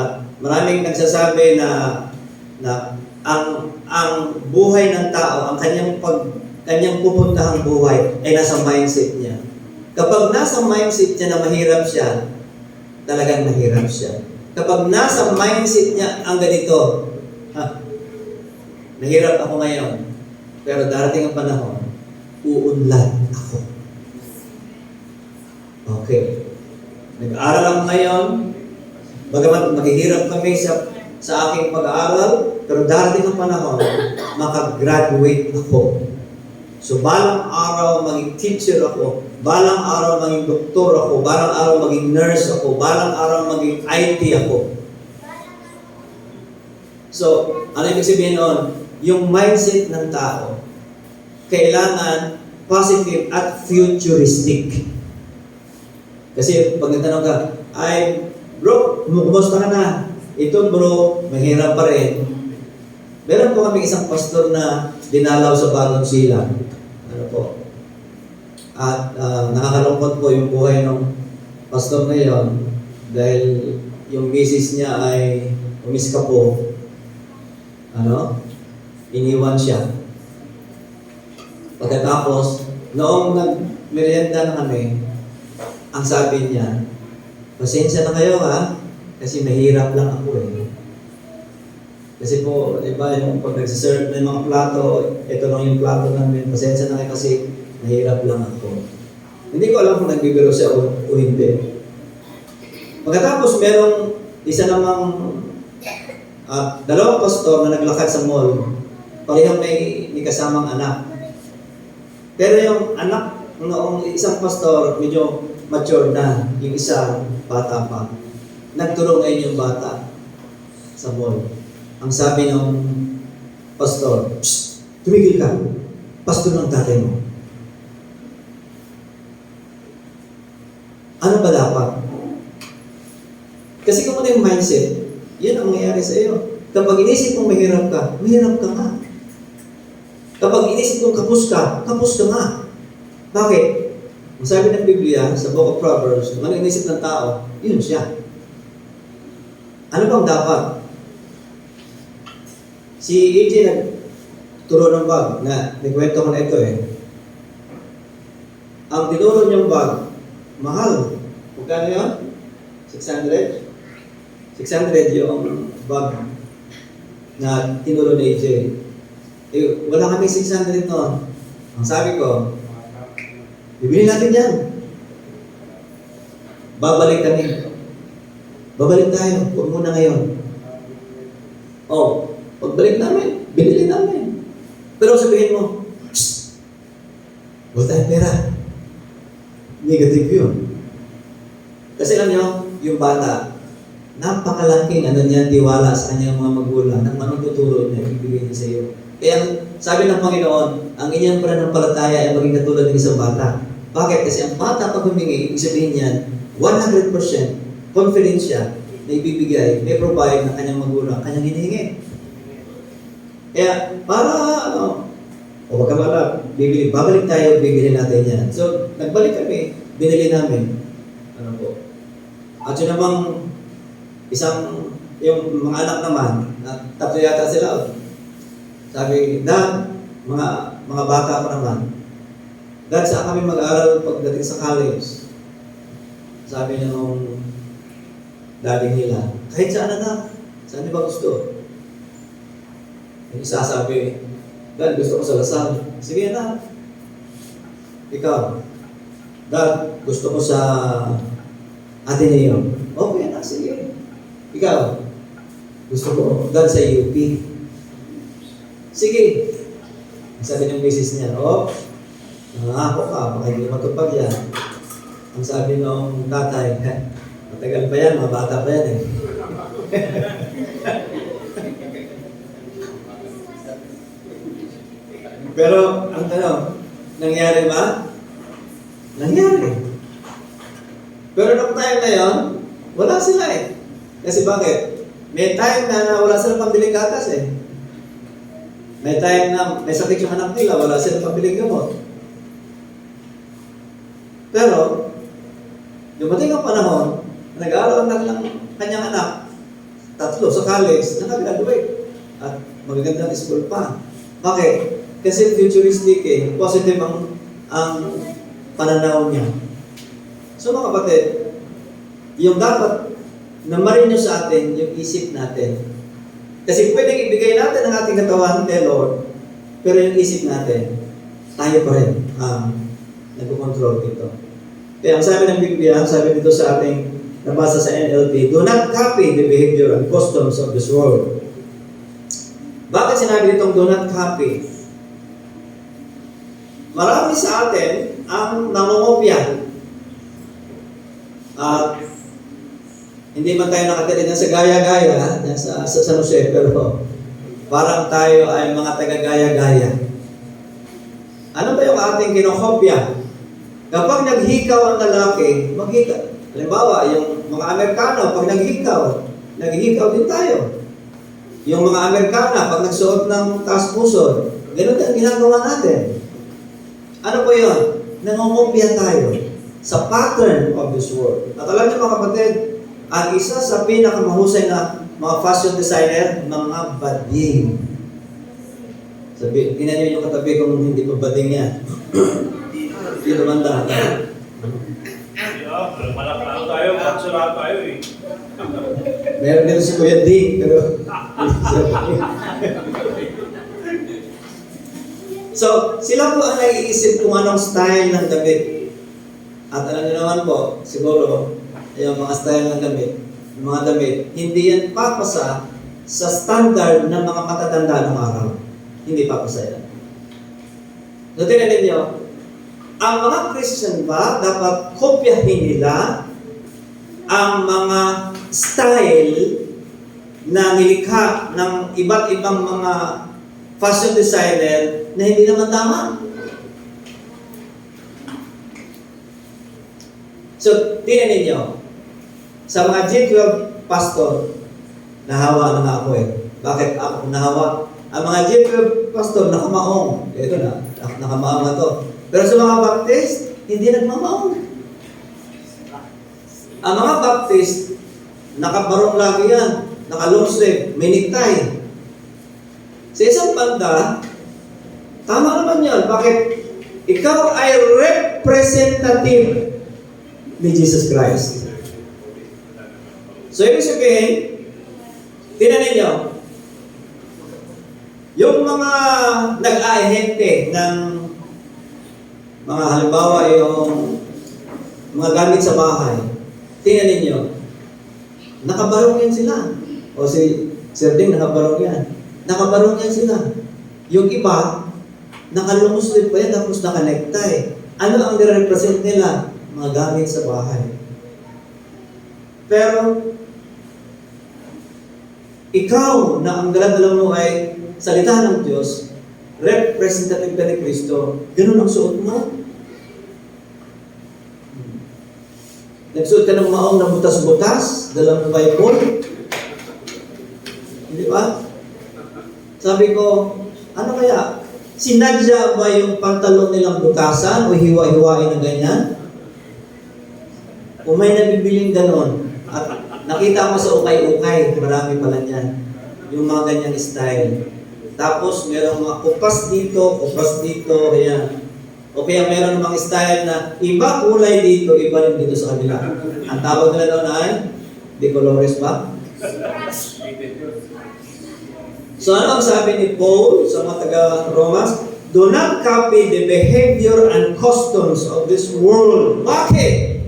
At maraming nagsasabi na ang buhay ng tao, ang kanyang pupuntahang buhay ay nasa mindset niya. Kapag nasa mindset niya na mahirap siya, talagang mahirap siya. Kapag nasa mindset niya ang ganito, nahirap ako ngayon, pero darating ang panahon, uunlad ako. Okay. Nag-aaral ako ngayon, bagamat maghihirap kami sa aking pag-aaral, pero darating ang panahon, makagraduate ako. So, balang araw maging teacher ako, balang araw maging doktor ako, balang araw maging nurse ako, balang araw maging IT ako. So, ano ibig sabihin noon? Yung mindset ng tao, kailangan positive at futuristic. Kasi pag natanong ka, ay bro, kumusta ka na? Ito bro, mahirap pa rin. Meron po kami isang pastor na dinalaw sa Balon Silang. Ano po? At nakakalungkot po yung buhay ng pastor na yon dahil yung misis niya ay umiska po. Iniwan siya. Pagkatapos, noong nag-merienda na kami, ang sabi niya, pasensya na kayo ha, kasi mahirap lang ako eh. Kasi po, diba, yung pag nagsiserve ng mga plato, ito lang yung plato namin, pasensya na kayo kasi mahirap lang ako. Hindi ko alam kung nagbibiro siya o hindi. Pagkatapos, merong isa namang dalawang pastor na naglakad sa mall, parehong may kasamang anak. Pero yung anak noong isang pastor, medyo mature na, yung isa, bata pa. Nagtulong ngayon yung bata sa mall. Ang sabi ng pastor, tumigil ka, pastor ng tatay mo. Ano ba dapat? Kasi kung ano yung mindset, yun ang mangyayari sa iyo. Kapag inisip mong mahirap ka nga. Kapag inisip mong kapos ka nga. Bakit? Ang sabi ng Biblia sa Book of Proverbs, kung ano inisip ng tao, yun siya. Ano bang dapat? Si AJ nagturo ng bag na nagkwento ko na ito eh. Ang tinuro niyang bag, mahal. Magkano yun? 600? 600 yung bag na tinuro ni AJ. Eh, wala kami 600 noon. Ang sabi ko, bibili natin yan. Babalik kami. Babalik tayo. Huwag muna ngayon. Pagbalik namin, binili namin. Pero sabihin mo, wala tayong pera. Negative yun. Kasi alam nyo, yung bata, napakalaking tiwala sa kanyang mga magulang ng manututuro niya, ibigay niya sa iyo. Kaya sabi ng Panginoon, ang inyong pananampalataya ay maging katulad ng isang bata. Bakit? Kasi ang bata pag humingi, ibig sabihin niyan, 100% confidence siya na ibibigay, may provide ng kanyang magulang, kanyang hinihingi. Kaya, wag ka mala, babalik tayo, bibili natin yan. So, nagbalik kami, binili namin. At yun namang, yung mga anak naman, tatlo yata sila. Sabi, Dad, mga bata pa naman, Dad, saan kami mag-aaral pagdating sa college? Sabi niya nung daddy nila, kahit saan anak, saan di ba gusto? Yung isa sabi, Dad, gusto ko sa Lasal. Sige na. Ikaw, Dad, gusto ko sa Ateneo. Okay na, sige. Ikaw, gusto ko, Dad, sa UP. Sige. Sabi ng misis niya, nangako ka, baka hindi matupag yan. Ang sabi ng tatay, matagal pa yan, mga bata pa yan eh. Pero, ang tanong, nangyari ba? Nangyari. Pero nung time na yun, wala sila eh. Kasi bakit? May time na wala silang pambiling gatas eh. May time na may sakit yung anak nila, wala silang pambiling gamot. Pero, dumating ang panahon, nag-aaral lang kanyang anak. 3 sa college, nakagraduate. At magagandang school pa. Bakit? Kasi futuristic positive ang pananaw niya. So mga kapatid, yung dapat na marin nyo sa atin, yung isip natin. Kasi pwedeng ibigay natin ang ating katawan kay Lord, pero yung isip natin, tayo pa rin nagko-control dito. Kaya ang sabi ng Biblia, sabi dito sa ating nabasa sa NLT, do not copy the behavior and customs of this world. Bakit sinabi ditong do not copy? Marami sa atin ang nangungopya. At hindi man tayo nakatira sa gaya-gaya, sa San Jose, pero parang tayo ay mga taga-gaya-gaya. Ano ba yung ating kinokopya? Kapag naghikaw ang lalaki, maghikaw. Halimbawa, yung mga Amerikano, pag naghihikaw din tayo. Yung mga Amerikana, pag nagsuot ng taas-puso, ganun ang ginagawa natin. Ano po yun? Nangungopya tayo sa pattern of this world. At alam niyo mga kapatid, ang isa sa pinakamahusay na mga fashion designer, mga bading. Tingnan niyo yung katabi kung hindi pa bading yan. Hindi naman dahil. Malakang tayo, magsura tayo eh. Meron dito si Kuya Ding, pero... So, sila po ang naiisip kung anong style ng damit. At alam niyo naman po, siguro, yung mga style ng damit, yung mga damit, hindi yan papasa sa standard ng mga matatanda ng araw. Hindi papasa yan. So, tingnan ninyo, ang mga Christian ba, dapat kopyahin nila ang mga style na nilikha ng iba't ibang mga fashion designer na hindi naman tama. So, tingnan ninyo, sa mga G12 pastor, nahawa na nga ako eh. Bakit ako nahawa? Ang mga G12 pastor, nakamaong. Ito na, nakamaong na to. Pero sa mga Baptist, hindi nagmamaong. Ang mga Baptist, nakabarong lagi yan, naka-long sleeve, may necktie. Sa isang banda, tama naman yan. Bakit? Ikaw ay representative ni Jesus Christ. So, ibig sabihin, tingnan ninyo, yung mga nag-aahente ng mga halimbawa yung mga gamit sa bahay, tingnan ninyo, nakabarong yan sila. O si Sir Ding, nakabarong yan. Nakabarong yan sila. Yung iba, nakalumuslip pa yan, tapos naka-necktie. Ano ang nire-represent nila? Mga gamit sa bahay. Pero, ikaw na ang dala-dala mo ay salita ng Diyos, representative ka ni Kristo, ganun ang suot mo. Nagsuot ka ng maong na butas-butas, dalang Bible. Hindi ba? Sabi ko, ano kaya? Sinadya ba yung pantalon nilang butasan o hiwa-hiwain na ganyan? O may nabibiling ganon? At nakita mo sa ukay-ukay, marami pala niyan. Yung mga ganyang style. Tapos, merong mga kupas dito, ayan. O kaya meron mga style na iba kulay dito, iba rin dito sa kabila. Ang tawag nila doon ay, de colores ba? So ano ang sabi ni Paul sa mga taga-Romas? Do not copy the behavior and customs of this world. Bakit?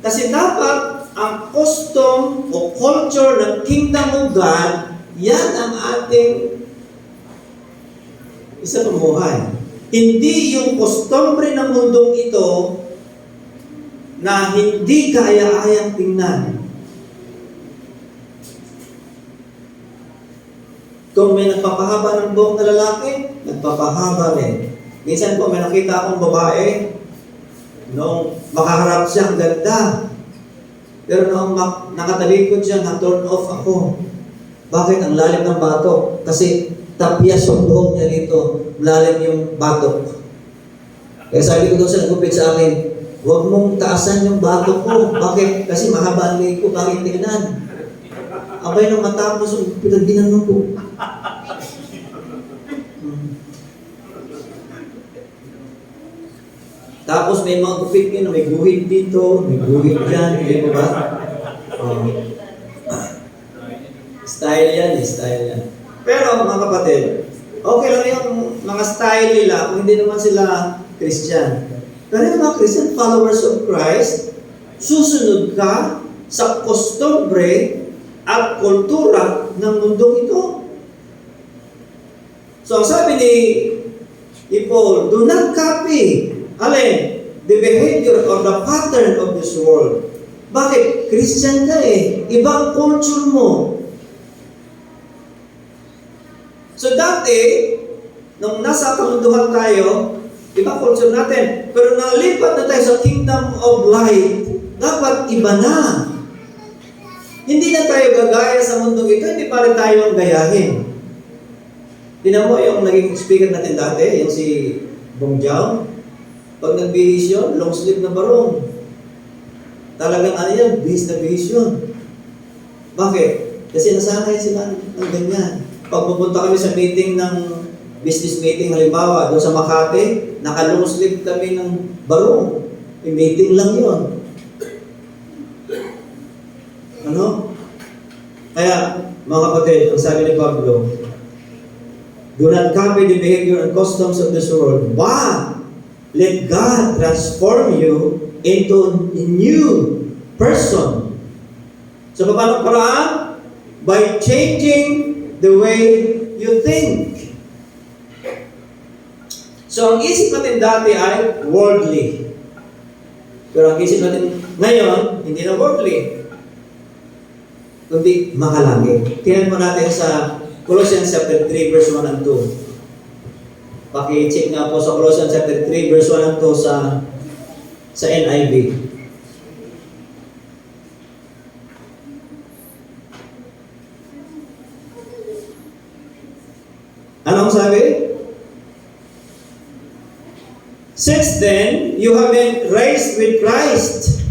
Kasi dapat ang custom o culture ng Kingdom of God, yan ang ating isa pamumuhay. Hindi yung kostumbre ng mundong ito na hindi kaya-ayang tingnan. Kung may nagpapahaba ng buhok na lalaki, nagpapahaba rin. Minsan po may nakita akong babae, nung makaharap siya, ang ganda. Pero nung nakatalikod siya, na-turn off ako. Bakit? Ang lalim ng batok. Kasi tapyas yung buhok niya dito, malalim yung batok. Kaya sabi ko doon sa nagupit sa akin, huwag mong taasan yung batok ko. Bakit? Kasi mahaba ang leg ko, bakit tignan? abay nang matapos ang pinagbinan ko. Tapos may mga gupit yun, may guhit dito, may guhit dyan, di ba ba? Style yan, style yan. Pero mga kapatid, okay lang yung mga style nila kung hindi naman sila Christian. Pero yung mga Christian followers of Christ, susunod ka sa kostumbre at kultura ng mundong ito. So ang sabi ni Paul, do not copy the behavior or the pattern of this world. Bakit? Christian ka eh. Ibang culture mo. So dati, nung nasa kamunduhan tayo, ibang culture natin. Pero nalipat na tayo sa kingdom of light, dapat iba na. Hindi na tayo gagaya sa mundong ito, hindi pa rin tayo ang gayahin. Tinan mo yung naging speaker natin dati, yung si Bong Jiao. Pag nagbihis yun, long sleeve na barong. Talagang ano yan, bihis na bihis yun. Bakit? Kasi nasanay sila ng ganyan. Pag pupunta kami sa meeting ng business meeting, halimbawa, doon sa Makati, naka-long sleeve kami ng barong. Meeting lang yun. Ano? Kaya, mga kapatid, ang sabi ni Pablo, do not copy the behavior and customs of this world, but let God transform you into a new person. So, paano paraan? By changing the way you think. So, ang isip natin dati ay worldly. Pero ang isip natin ngayon, hindi na worldly, kundi makalangit. Tingnan mo natin sa Colossians chapter 3, verse 1 and 2. Paki-check nga po sa Colossians chapter 3, verse 1 and 2 sa NIV. Anong sabi? Since then, you have been raised with Christ.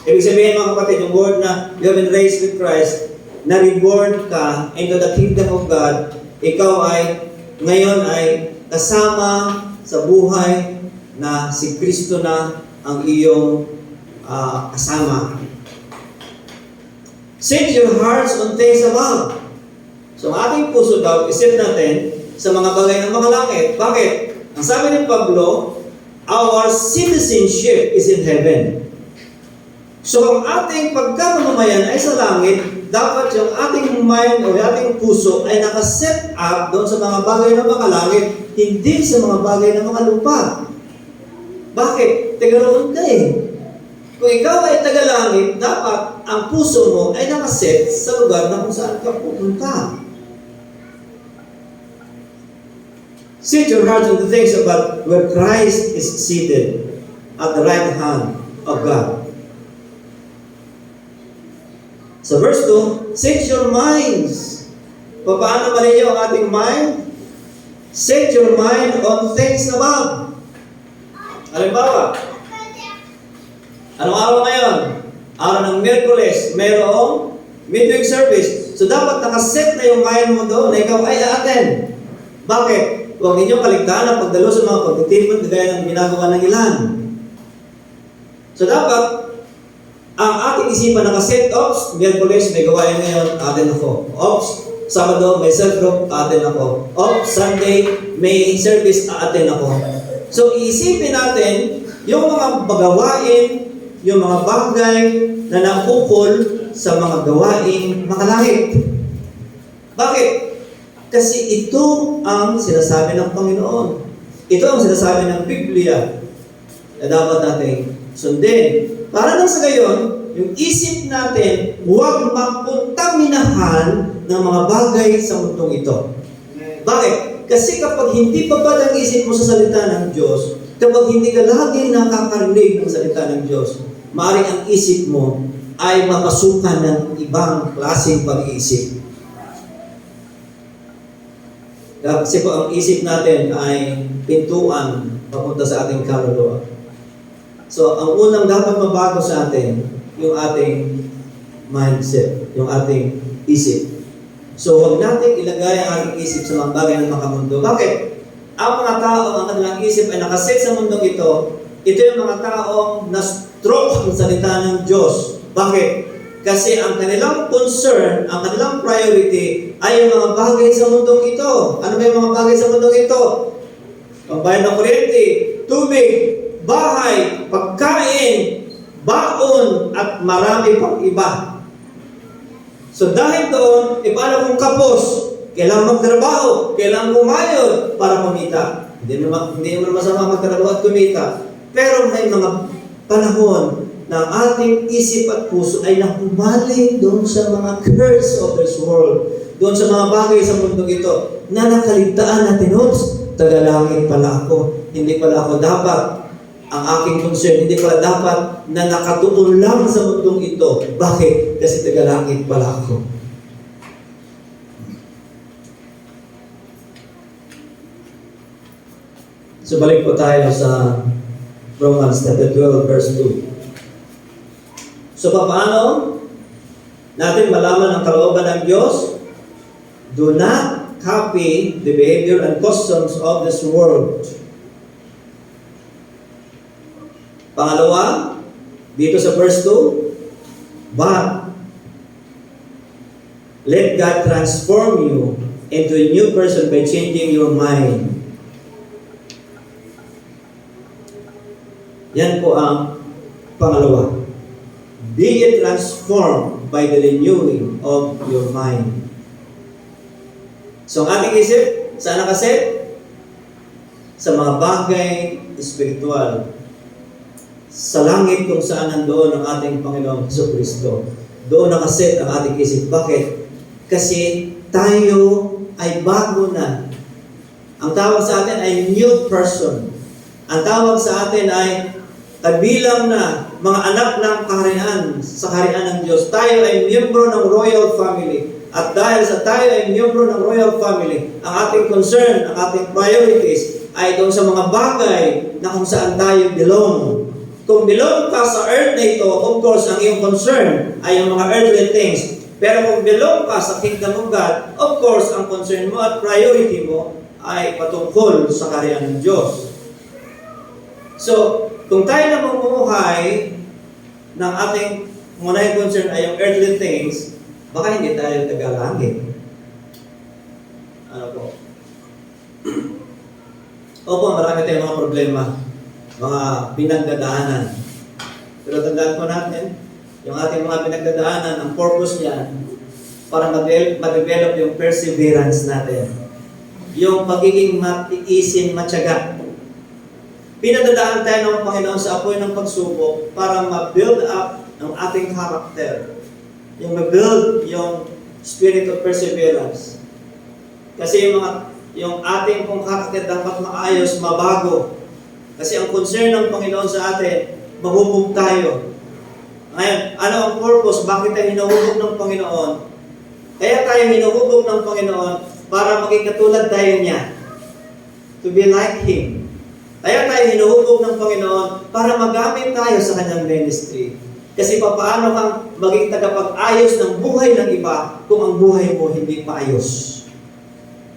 Ibig sabihin mga kapatid, yung word na you have been raised with Christ, na reborn ka into the kingdom of God, ikaw ay, ngayon ay kasama sa buhay na si Kristo na ang iyong kasama. Set your hearts on things above. So ang ating puso daw, isip natin sa mga bagay ng mga langit. Bakit? Ang sabi ni Pablo, our citizenship is in heaven. So ang ating pagkamamayan ay sa langit, dapat yung ating mind o yung ating puso ay nakaset up doon sa mga bagay ng mga langit, hindi sa mga bagay ng mga lupa. Bakit? Tagaroon ka eh. Kung ikaw ay tagalangit, dapat ang puso mo ay nakaset sa lugar na kung saan ka pupunta. Set your hearts on the things about where Christ is seated at the right hand of God. Sa verse 2, set your minds. Paano ba ninyo ang ating mind? Set your mind on things above. Halimbawa, anong araw ngayon? Araw ng Miyerkules, mayroong midweek service. So dapat nakaset na yung mind mo doon na ikaw ay attend. Bakit? Huwag ninyong kaligtaan ang pagdalo sa mga pagtitipon gaya ng ginagawa ng ilan. So dapat, ang ating isipan nakaset, ops, Miyerkules, may gawain ngayon, attend ako. Ops, Sabado, may self-group, attend ako. Ops, Sunday, may service, attend ako. So iisipin natin, yung mga gawain, yung mga bagay na nakukol sa mga gawaing makalangit. Bakit? Kasi ito ang sinasabi ng Panginoon. Ito ang sinasabi ng Biblia na dapat natin sundin. Para nang sa gayon, yung isip natin, huwag makontaminahan ng mga bagay sa mundong ito. Bakit? Kasi kapag hindi babad ang isip mo sa salita ng Diyos, kapag hindi ka lagi nakakarinig ng salita ng Diyos, maaaring ang isip mo ay mapasukan ng ibang klaseng pag-iisip. Kasi po ang isip natin ay pintuan papunta sa ating kaluluwa. So, ang unang dapat mabago sa atin, yung ating mindset, yung ating isip. So, huwag natin ilagay ang ating isip sa mga bagay ng makamundo. Bakit? Ang mga tao, ang kanilang isip ay nakaset sa mundong ito. Ito yung mga taong na-stroke ang salita ng Diyos. Bakit? Kasi ang kanilang concern, ang kanilang priority ay yung mga bagay sa mundong ito. Ano ba yung mga bagay sa mundong ito? Pambayad ng kuryente, tubig, bahay, pagkain, baon, at marami pang iba. So dahil doon, paano kung kapos? Kailangan magtrabaho, kailangan kumayod para kumita. Hindi naman masama magtrabaho at kumita. Pero may mga panahon na ating isip at puso ay nahumaling doon sa mga curse of this world, doon sa mga bagay sa mundo ito, na nakaligtaan natin, oops, tagalangit pala ako. Hindi pala ako dapat, ang aking concern, hindi pala dapat na nakatuon lang sa mundong ito. Bakit? Kasi tagalangit pala ako. So balik po tayo sa Romans chapter 12 verse 2. So paano natin malaman ang kalooban ng Diyos? Do not copy the behavior and customs of this world. Pangalawa, dito sa verse 2, but let God transform you into a new person by changing your mind. Yan po ang pangalawa. Be ye transformed by the renewing of your mind. So ang ating isip, saan nakaset? Sa mga bagay espiritual. Sa langit kung saan nandoon ang ating Panginoong Jesucristo. Doon nakaset ang ating isip. Bakit? Kasi tayo ay bago na. Ang tawag sa atin ay new person. Ang tawag sa atin ay kabilang na mga anak ng kaharian sa kaharian ng Diyos. Tayo ay miyembro ng royal family. At dahil sa tayo ay miyembro ng royal family, ang ating concern, ang ating priorities ay doon sa mga bagay na kung saan tayo belong. Kung belong ka sa earth na ito, of course, ang iyong concern ay yung mga earthly things. Pero kung belong ka sa kingdom of God, of course, ang concern mo at priority mo ay patungkol sa kaharian ng Diyos. So, kung tayo na mamumuhay ng ating munahing concern ay yung earthly things, baka hindi tayo tagalangit. Ano po? Opo, marami tayong mga problema, mga pinagdadaanan. Pero tandaan po natin, yung ating mga pinagdadaanan, ang purpose niyan, para ma-develop yung perseverance natin. Yung pagiging matiisin, matyaga. Pinadadaan tayo ng Panginoon sa apoy ng pagsubok para ma-build up ang ating character. Yung ma-build yung spirit of perseverance. Kasi yung ating pong character dapat maayos, mabago. Kasi ang concern ng Panginoon sa atin, mahubog tayo. Ngayon, ano ang purpose? Bakit tayo hinuhubog ng Panginoon? Kaya tayo hinuhubog ng Panginoon para maging katulad tayo niya. To be like Him. Kaya tayo hinuhubog ng Panginoon para magamit tayo sa Kanyang ministry. Kasi paano kang maging tagapag-ayos ng buhay ng iba kung ang buhay mo hindi paayos?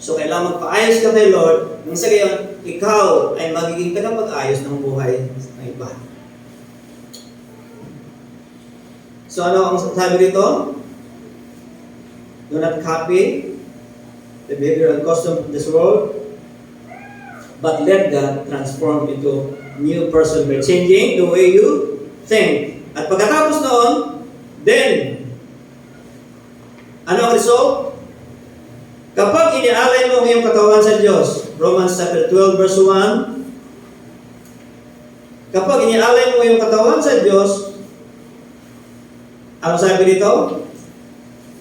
So kailangan magpaayos ka kay Lord, nang sa gayon, ikaw ay magiging tagapag-ayos ng buhay ng iba. So ano ang sabi dito? Do not copy the behavior and custom of this world, but let God transform into new person by changing the way you think. At pagkatapos noon, then, ano ang result? Kapag inialay mo ang iyong katawan sa Diyos, Romans chapter 12 verse 1, kapag inialay mo ang iyong katawan sa Diyos, ano sabi dito?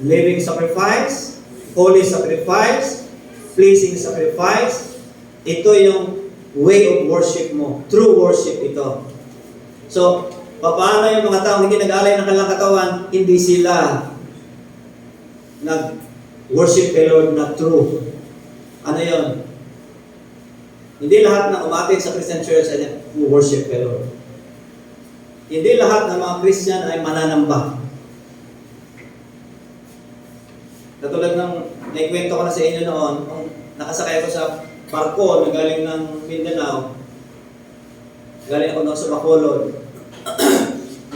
Living sacrifice, holy sacrifice, pleasing sacrifice. Ito yung way of worship mo. True worship ito. So, paano yung mga taong hindi nag-alay ng kanilang katawan, hindi sila nag-worship kay Lord na true. Ano yun? Hindi lahat ng umatin sa Christian Church ay worship kay Lord. Hindi lahat ng mga Christian ay mananamba. Katulad ng naikwento ko na sa inyo noon, kung nakasakay ako sa barko na galing ng Mindanao, galing ako noon sa Bacolod.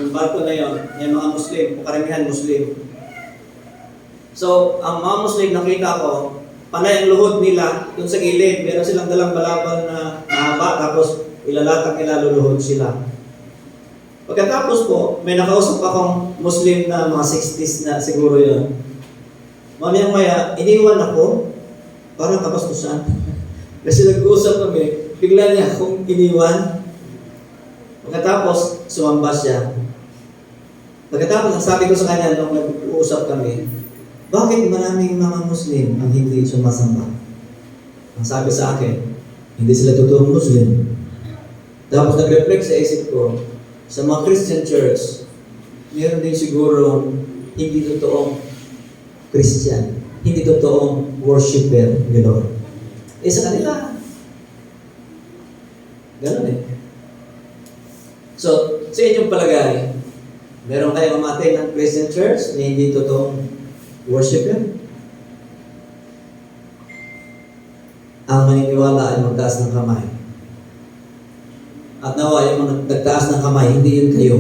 Yung barko na yon, yung mga Muslim, karamihan Muslim. So, ang mga Muslim nakita ko, panay ang luhod nila dun sa gilid. Meron silang dalang balabal na mahaba, tapos ilalatag nila, luluhod sila. Pagkatapos po, may nakausap akong Muslim na mga 60s na siguro yun. Mamayang maya, iniwan ako, parang kapastusan. Kasi nag-uusap kami, bigla niya akong iniwan. Pagkatapos, sumamba siya. Pagkatapos, ang sabi ko sa kanya nung nag-uusap kami, bakit maraming mga Muslim ang hindi sumasamba? Ang sabi sa akin, hindi sila totoong Muslim. Tapos nag-reflect sa isip ko, sa mga Christian church, meron din siguro hindi totoong Christian, hindi totoong worshiper ni Lord. Eh sa kanila, ganun eh. So, sa inyong palagay, meron kayong mamatay ng Christian church na hindi totoong worshiper? Ang maniniwala ay magtaas ng kamay. At nawa, yung mga nagtaas ng kamay, hindi yun kayo.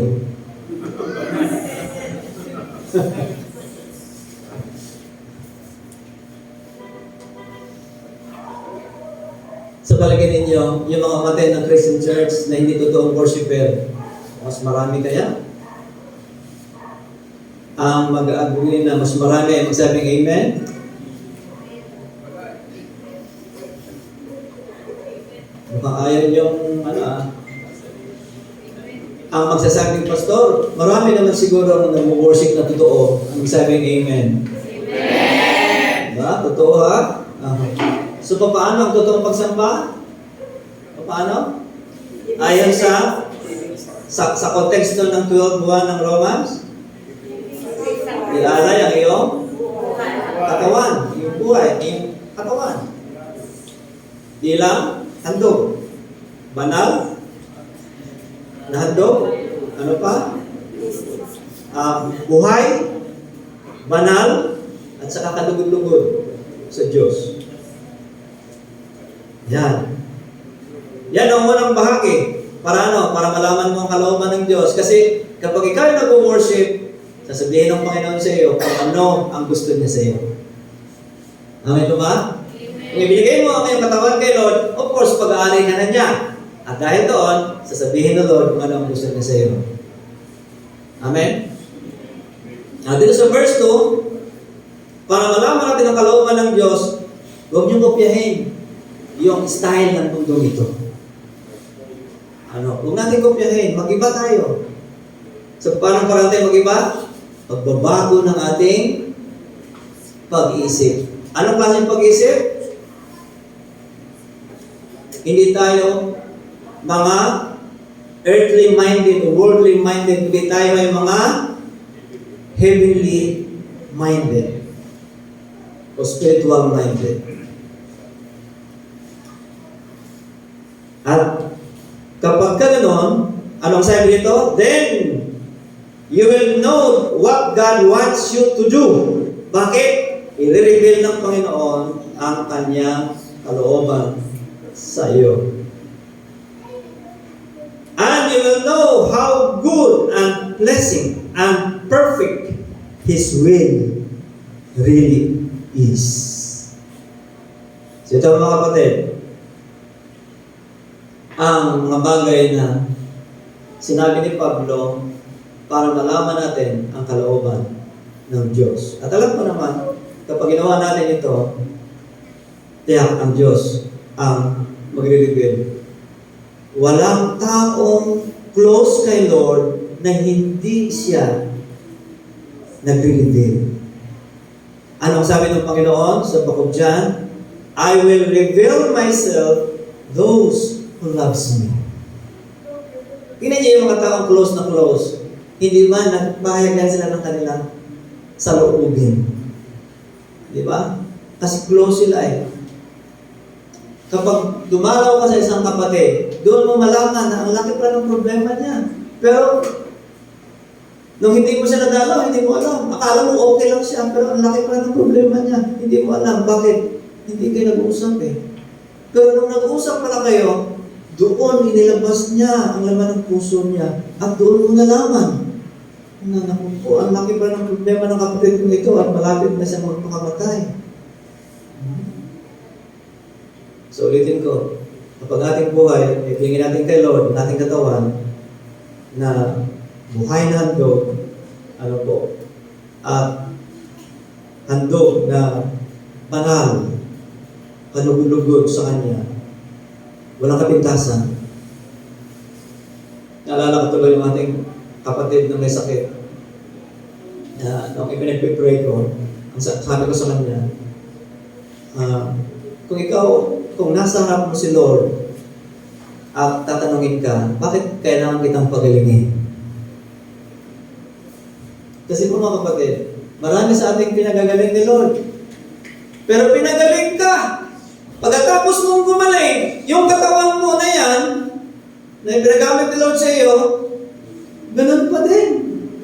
Sa palagay ninyo, yung mga matay ng Christian church na hindi totoong worshiper, mas marami kaya? Ang mag-agree na mas marami ay magsabing amen? Mukhang ayaw yung ang magsasabing pastor, marami naman siguro ang nag-worship na totoo. Ang magsabing amen. Amen! Diba? Totoo ha? So paano ang totoong pagsamba? Paano? Ayon sa konteksto ng 12 buwan ng Romans, ialay ang iyong katawan, yung buhay, yung katawan. Bilang handog. Banal na handog. Ano pa? Buhay, banal, at saka kalugod-lugod sa Diyos. Yan. Yan ang unang bahagi. Para ano? Para malaman mo ang kalooban ng Diyos. Kasi kapag ikaw ay nag-worship, sasabihin ng Panginoon sa iyo kung ano ang gusto niya sa iyo. Amen po ba? Kung ibinigay mo ang iyong katawan kay Lord, of course, pag-aalay ka na niya. At dahil doon, sasabihin ng Lord kung ano ang gusto niya sa iyo. Amen? Dito sa verse 2, para malaman natin ang kalooban ng Diyos, huwag niyong kopyahin yung style ng mundo nito. Huwag natin kopyahin, mag-iba tayo. So, paano parang tayo mag-iba? Pagbabago ng ating pag-iisip. Anong klaseng pag-iisip? Hindi tayo mga earthly minded o worldly minded, hindi tayo ay mga heavenly minded o spiritual minded. At kapag ka ganon, anong sabi dito? Then you will know what God wants you to do. Bakit? I-reveal ng Panginoon ang kanyang kalooban sa iyo. And you will know how good and pleasing and perfect His will really is. So ito mga kapatid, ang mga bagay na sinabi ni Pablo para malaman natin ang kalooban ng Diyos. At alam ko naman, kapag ginawa natin ito, tiyak ang Diyos ang magre-reveal. Walang taong close kay Lord na hindi siya nagre-reveal. Anong sabi ng Panginoon sa Bakod Jan? I will reveal myself those who loves me. Tingnan niyo yung mga taong close na close. Hindi man nagpahayagan sila ng kanilang saloobin. Di ba? Kasi close sila eh. Kapag dumalaw ka sa isang kapatid, doon mo malaman na ang laki pa ng problema niya. Pero, Nung hindi mo siya nadalaw, hindi mo alam. Akala mo okay lang siya, pero ang laki pa ng problema niya. Hindi mo alam. Bakit? Hindi kayo nag-uusap eh. Pero nung nag-uusap pala kayo, doon inilabas niya ang laman ng puso niya. At doon mo nalaman na naku po, ang laki pa ng problema ng kapatid ko ito at malapit na siya magpakamatay. So ulitin ko, kapag ating buhay, ibigin natin kay Lord, ang ating katawan, na buhay na handog, ano po, at handog na banal, kalugod-lugod sa Kanya, walang kapintasan. Naalala ko tuloy yung ating kapatid na may sakit, na nung ipinagpipray ko, ang sabi ko sa kanya, kung nasa harap mo si Lord, at tatanungin ka, bakit kailangan kitang pagalingin? Kasi po mga kapatid, marami sa ating pinagagaling ni Lord. Pero pinagaling ka. Pagkatapos mong gumaling, yung katawan mo na yan, na ipinagamit ni Lord sa iyo, ganun pa din.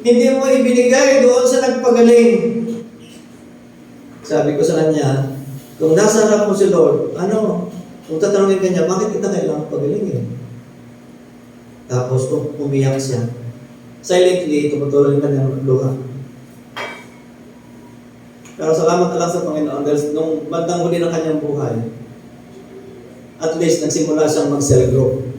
Hindi mo ibinigay doon sa nagpagaling. Sabi ko sa kanya, kung nasa harap mo si Lord, kung tatanungin ka niya, bakit kita kailangan pagalingin? Tapos kung umiyak siya, silently, tumutuloy ka ng luha. Pero salamat na lang sa Panginoon dahil nung bandang huli ng kanyang buhay, at least nagsimula siyang mag-cell group.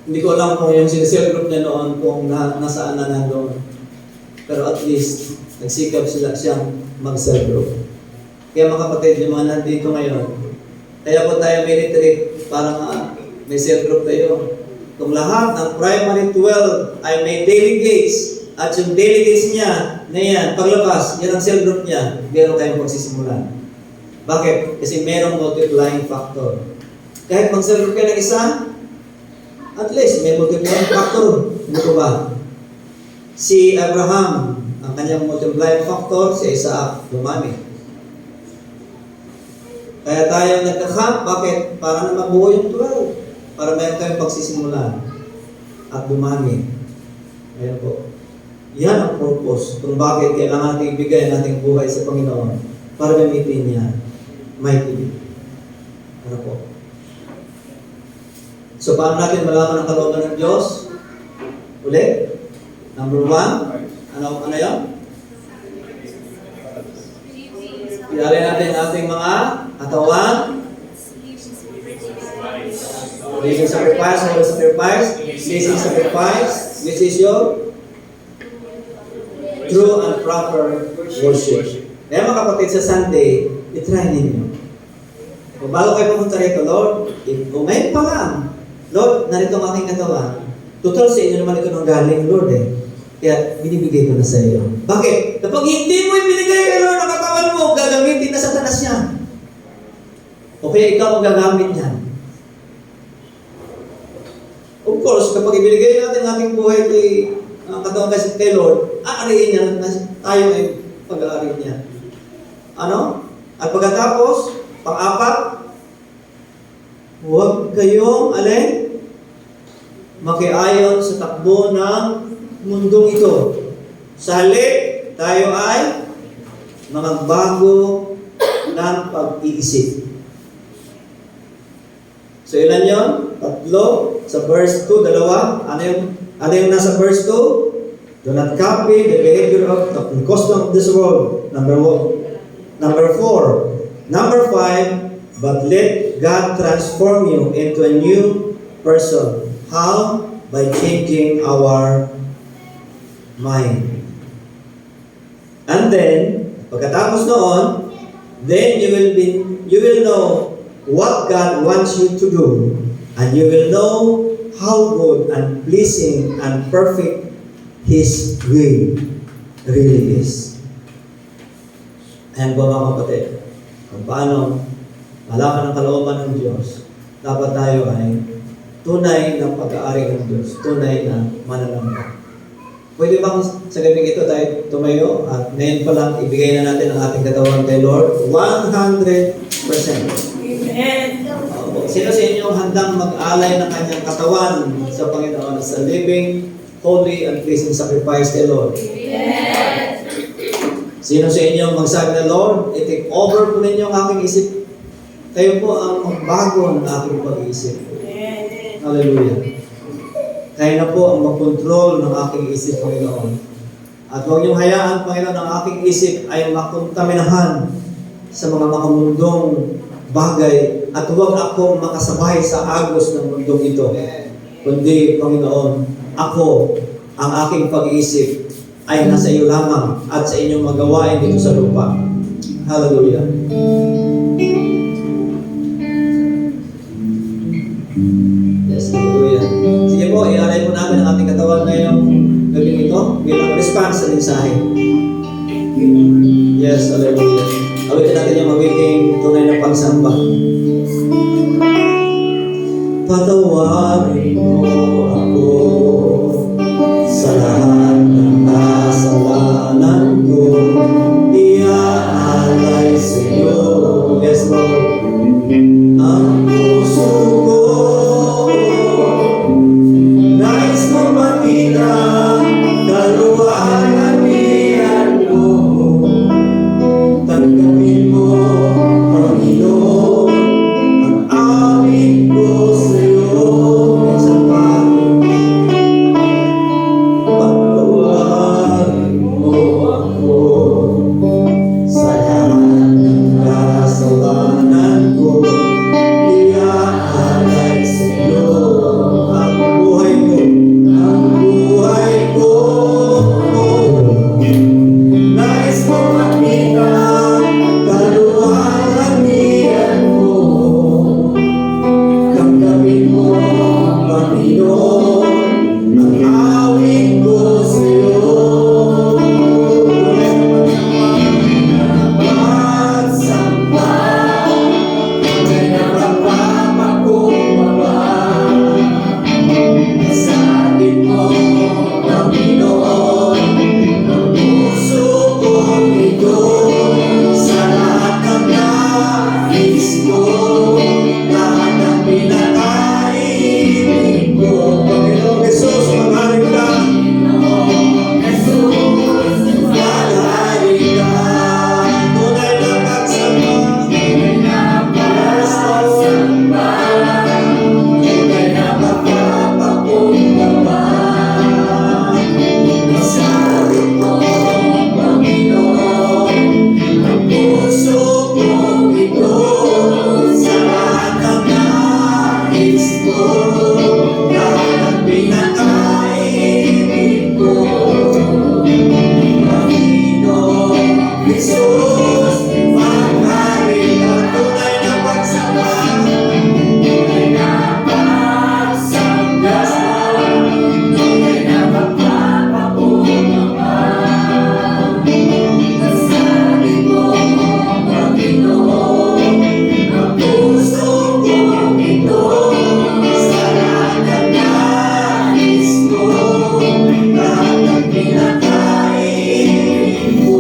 Hindi ko alam kung yung cell group niya noon kung nasaan na nandoon. Pero at least, nagsikap siyang mag-cell group. Kaya mga kapatid, yung mga nandito ngayon, kaya po tayo may retreat para may cell group tayo. Kung lahat ng primary 12 ay may delegates, at yung delegates niya na yan, paglabas, yan ang cell group niya, meron tayong pagsisimulan. Bakit? Kasi merong multiplying factor. Kahit mag-cell group kayo ng isa, at least may multiplying factor. Hindi ko ba? Si Abraham, ang kanyang multiplying factor, si Isaac, dumami. Kaya tayo nagka-camp, bakit? Para na mabuo yung 12. Para meron tayong pagsisimulan. At dumami. Ayan po. Yan ang purpose kung bakit kailangan natin ibigay ang ating buhay sa Panginoon para gamitin niya mightily. Ano po? So, paano natin malaman ang kalooban ng Diyos? Ulit? Number 1. Ano yan? Iyalin natin ating mga katawan. Living sacrifice, holy sacrifice, living sacrifice, which is your true and proper worship. Kaya mga kapatid, sa Sunday, itry ninyo. Kung bago kayo pumunta rito, Lord, kung ngayon pa lang, Lord, narito ang aking katawan. Total sa inyo naman ito nang galing, Lord eh. Kaya binibigay ko na sa iyo. Bakit? Kapag hindi mo ibinigay kay Lord ang katawan mo, gagamitin na Satanas yan. O kaya ikaw ang gagamit yan. Of course, kapag ibinigay natin ang ating buhay katawan kay Lord, aariin niya na tayo ay pag-aari niya. Ano? At pagkatapos, pang-apat, huwag kayong, makiayon sa takbo ng mundong ito. Sa halip, tayo ay magbago ng pag-iisip. So ilan yun? 3. Sa verse 2, 2. Ano yung nasa verse 2? Do not copy the behavior of the custom of this world. Number 4. Number 5, but let God transform you into a new person. How? By changing our mind. And then, pagkatapos noon, then you will know what God wants you to do, and you will know how good and pleasing and perfect His will really is. Ayan po mga kapatid, kung paano malaman ang kalooban ng Diyos, dapat tayo ay tunay ng pag-aari ng Diyos, tunay na mananamba. Pwede bang sa gabing ito tayo tumayo at ngayon pa lang ibigay na natin ang ating katawan kay Lord 100%. Amen. Sino sa inyo handang mag-alay ng kanyang katawan sa Panginoon as a living holy and pleasing sacrifice kay Lord? Sino sa inyo magsabi na, Lord, i-take over po ninyo ang aking isip. Kayo po ang magbago ng aking pag-iisip. Hallelujah. Kayo na po ang mag-control ng aking isip, Panginoon. At huwag niyong hayaan, Panginoon, ang aking isip ay makontaminahan sa mga makamundong bagay at huwag akong makasabay sa agos ng mundong ito. Kundi, Panginoon, ako, ang aking pag-iisip ay nasa iyo lamang at sa inyong magawain dito sa lupa. Hallelujah. Yes, hallelujah. Sige po, ialay po natin ang ating katawan ngayong gabi ito bilang response sa mensahe. Yes, hallelujah. Awitin natin yung magiging tunay na pagsamba. Patawarin mo ako sa lahat ng kasalanan ko, iaalay sa iyo. Yes, Lord. Ang puso ko nais mo makita kaluwagan niyan mo. Tanggapin mo, Panginoon, ang aming ko sa iyo. Isang pagkawarin mo ako sa lahat ng kasalanan ko, iaalay sa iyo ang buhay ko, ang buhay ko. Nais mo makita kaluwagan niyan mo. Tanggapin mo, Panginoon, ang awit ko sa iyo. Pagsamba, tunay na pagpapakumbaba. Nasabit mo, Panginoon, ang puso kong ito. Sa lahat ng nais ko, lahat ng pinakaibig ko. Panginoong Jesus, magaling ka. Magaling ka. Tunay na pagsamba. Tunay na pagpapakumbaba. Nasabit mo, Panginoon, ang puso kong ito. Sa lahat ng nais ko, lahat ng pinakaibig ko. Panginoon Jesus, magaling ka. Tunay na pagsamba. Tunay na pagsamba. Tunay na pagpapakumbaba. Nasabit mo, Panginoon, ang puso kong ito. Sa lahat ng nais ko, lahat ng pinakaibig ko.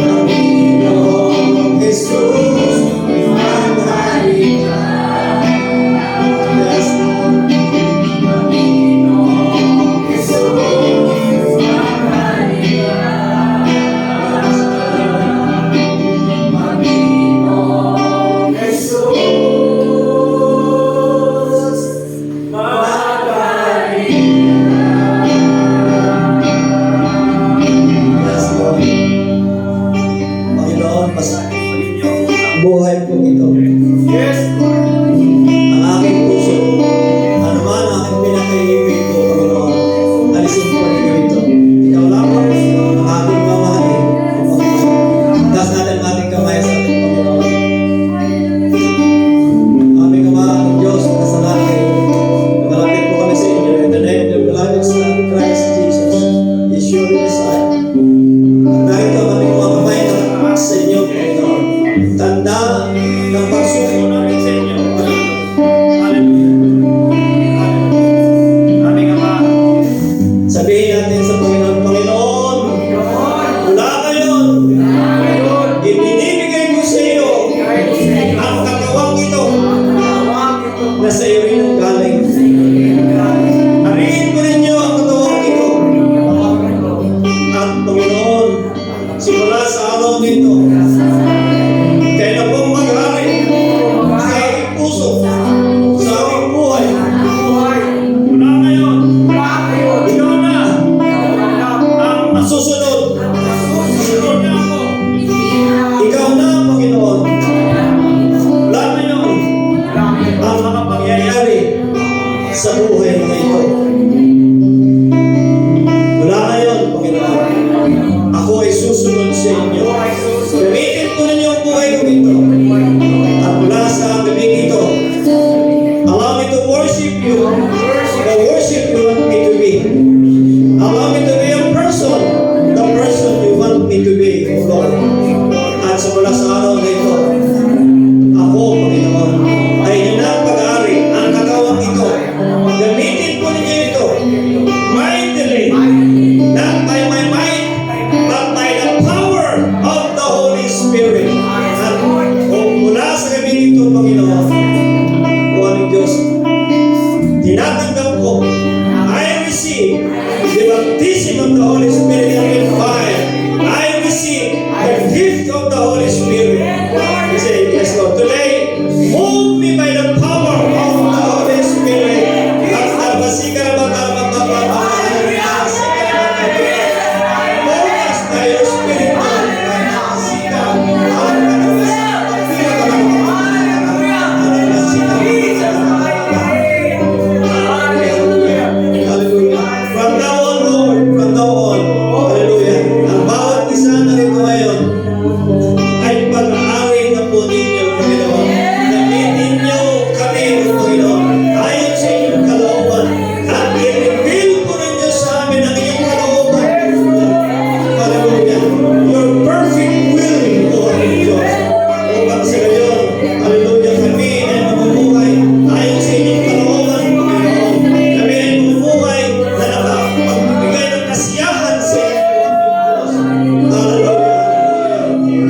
Panginoong Jesus, magaling ka. Yes, Lord. Panginoong Jesus, magaling ka. Panginoong Jesus, magaling Yes, Lord. Panginoon, pasakin mo ninyo ang buhay ko ito. Yes, Ang aking puso, ano man ang aking pinakaibig ko, Panginoon, alisin ko ninyo ito. Ikaw lamang ang aking mamahalin. Taas natin ang ating kamay sa ating Panginoon. Aming kamahal Diyos, kasalanan, malapit po kami sa inyo. In the name of the beloved Son, Christ Jesus, Yeshua the Messiah. Dahil ito kami mga kamay na taas sa inyo, Panginoon. Tanda ng pagsuko namin sa inyo. Today, move me by the power of the Holy Spirit. At nabasikan na Bukas na yung Espiritu. From now on, Lord, from now on, hallelujah. Ang bawat isa na rito ngayon ay pag-aari na po ninyo, Panginoon. Gamitin niyo kami, Panginoon, ayon sa inyong kalooban. At i-reveal po ninyo sa amin ang iyong kalooban. Hallelujah. Your perfect will, Lord Diyos. Upang sa gayon, hallelujah, kami ay mamumuhay ayon sa inyong kalooban, Panginoon. Kami ay mamumuhay na nakapagbigay ng kasiyahan sa inyong Diyos. Hallelujah.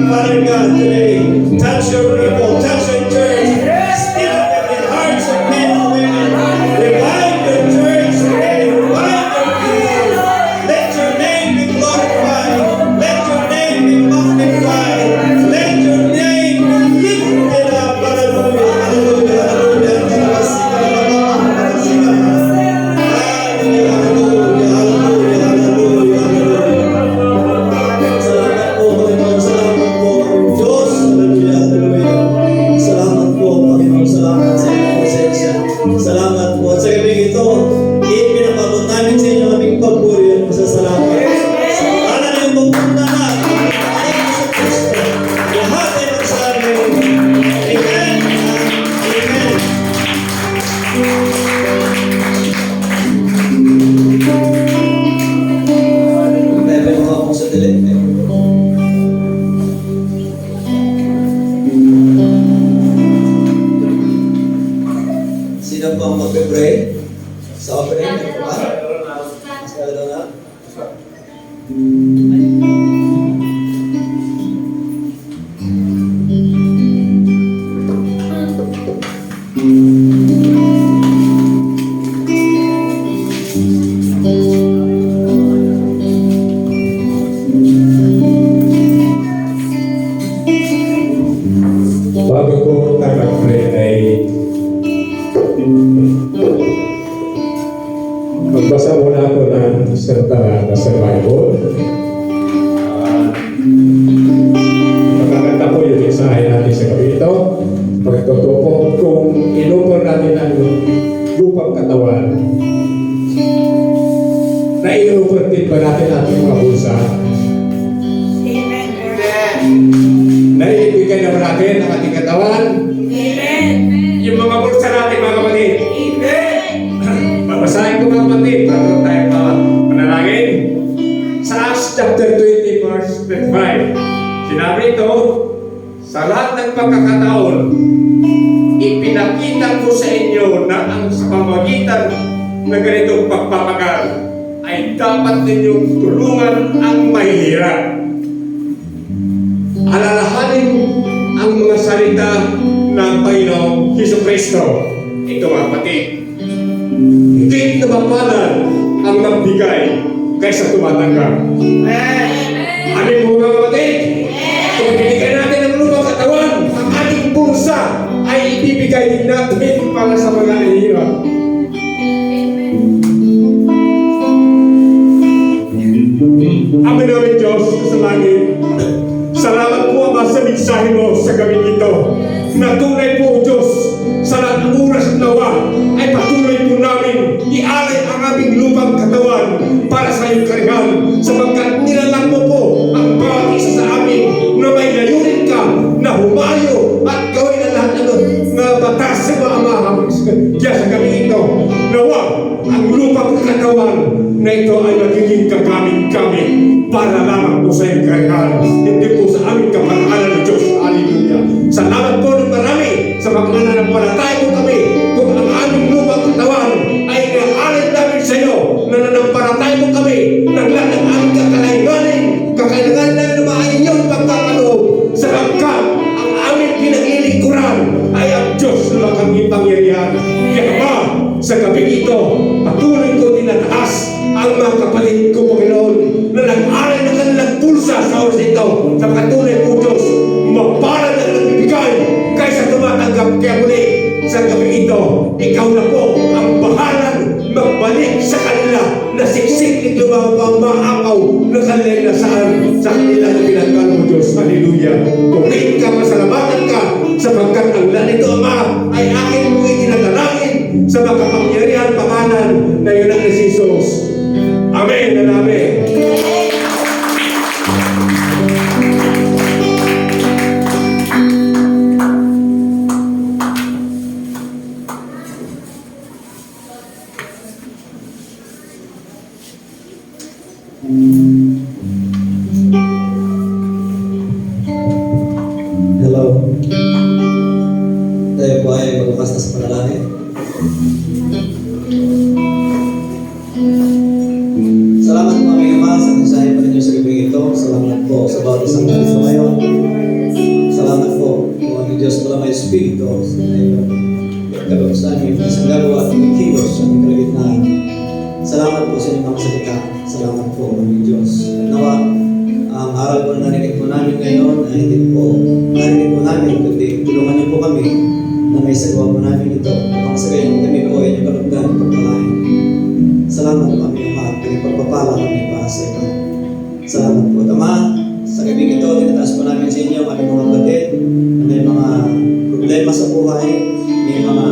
Father God, today, touch your people, touch your church, still the hearts of men and women. Revive your church today, revive your people. Let your name be glorified, let your name be magnified, let your name be lifted up. Hallelujah, hallelujah, hallelujah. Hallelujah, hallelujah, hallelujah, hallelujah, hallelujah. Salamat po, Panginoon. Salamat po, Diyos. Hallelujah, hallelujah. Salamat po, Panginoon. Salamat sa inyong presensya. Salamat po. At sa gabi ito, ipinapabot namin sa inyo aming pagpuri at pasasalamat. Sa pangalan ng pupunta na, ayon sa Kristo, lahat ay magsabi, Amen. Amen. Bebe mo ako sa dilim. Sino po ang magbe-pray? Sa offering? Ito ba? Sa na? Bago ko tayo mag-pray ay magbasa muna ako ng isang talata sa Bible. Magkakanta po yung isahin natin sa gabi ito. Pagkatutupo kung inupon natin ang lupang katawan na inupon din ba natin ating mga bulsa? Na ibigay na ba natin ang ating katawan? Yung mga bulsa natin, mga kapatid. Babasahin ko mga kapatid bago tayo manalangin. Sa Acts chapter 20 verse 25, sinabi ito, sa lahat ng pagkakataon, ipinakita ko sa inyo na ang sa pamagitan ng ganitong pagpapagal ay dapat ninyong tulungan ang mahihirap. Alalahanin ang mga salita ng Panginoong Jesucristo. Ito mga kapatid, hindi na mapalad ang nagbigay kaysa tumatanggap. Amin po mga kapatid, kung binigay natin ang lupang katawan, ang ating bulsa ay ibibigay din natin para sa mga nahihirap. Amin namin Diyos sa langit. Salamat po Ama sa mensahe mo sa gabing ito. Na tunay po Diyos, sa lahat ng oras at nawa ay patuloy po namin ialay ang aming lupang katawan para sa iyong karihan, sapagkat nilalang mo po ang bawat isa sa amin na may layunin ka na humayo at gawin ang lahat na batas sa mga Ama. Kaya sa gabing ito, nawa ang lupang katawan na ito ay magiging kagamit-gamit para lamang po sa iyong karihan, hindi po sa aming kapanalan ng Diyos. Hallelujah. Salamat po ng marami sa pagmananampalataya mo kami kung ang aming lupang katawan ay inaalay namin sa iyo na nanampalataya mo kami ng lahat ng aming kakailanganin namin na maayong pagpapaloob sa pagkat ang aming pinaglilingkuran ay ang Diyos na kami pangyarihan. Kaya ba, sa gabi ito, patuloy ko tinataas ang mga kapatid ko, Panginoon, na nag-aral ng kanilang pulsa sa oras ito, sa patuloy po Diyos, mapalad ang nagbibigay kaysa ikaw na po ang bahalang magbalik sa kanila na siksik ito mga pamakaw na kanila sa kanila na pinagkala mo, Diyos. Hallelujah. Pumit ka, masalamatan ka, sapagkat ang lanito, Ama, ay akin mo itinadalangin sa makapangyarihan pangalan na yun ang Jesus. Amen and amen. Hello. Tayo po ay magbukas na sa panalangin. Salamat po aming Ama sa mensahe pa ninyo sa gabi ito. Salamat po sa bawat isang dito ngayon. Salamat po kung aming Diyos pala may Espiritu ay nagkaroon sa aming isang gagawa at kikilos sa aming kalagitnaan. Salamat po sa inyong mga salita. Salamat po aming Diyos. Nawa, ang aral po na narinig po namin ngayon ay hindi po narinig po namin, kundi tulungan niyo po kami na may sagawa po namin ito. Upang sa gayon kami po ay inyong kalugdan at pagpalain. Salamat po aming Ama at pinagpagpapala kami para sa ito. Salamat po, Ama. Sa gabi ito, tinataas po namin sa inyo ang aming mga batid na may mga problema sa buhay, may mga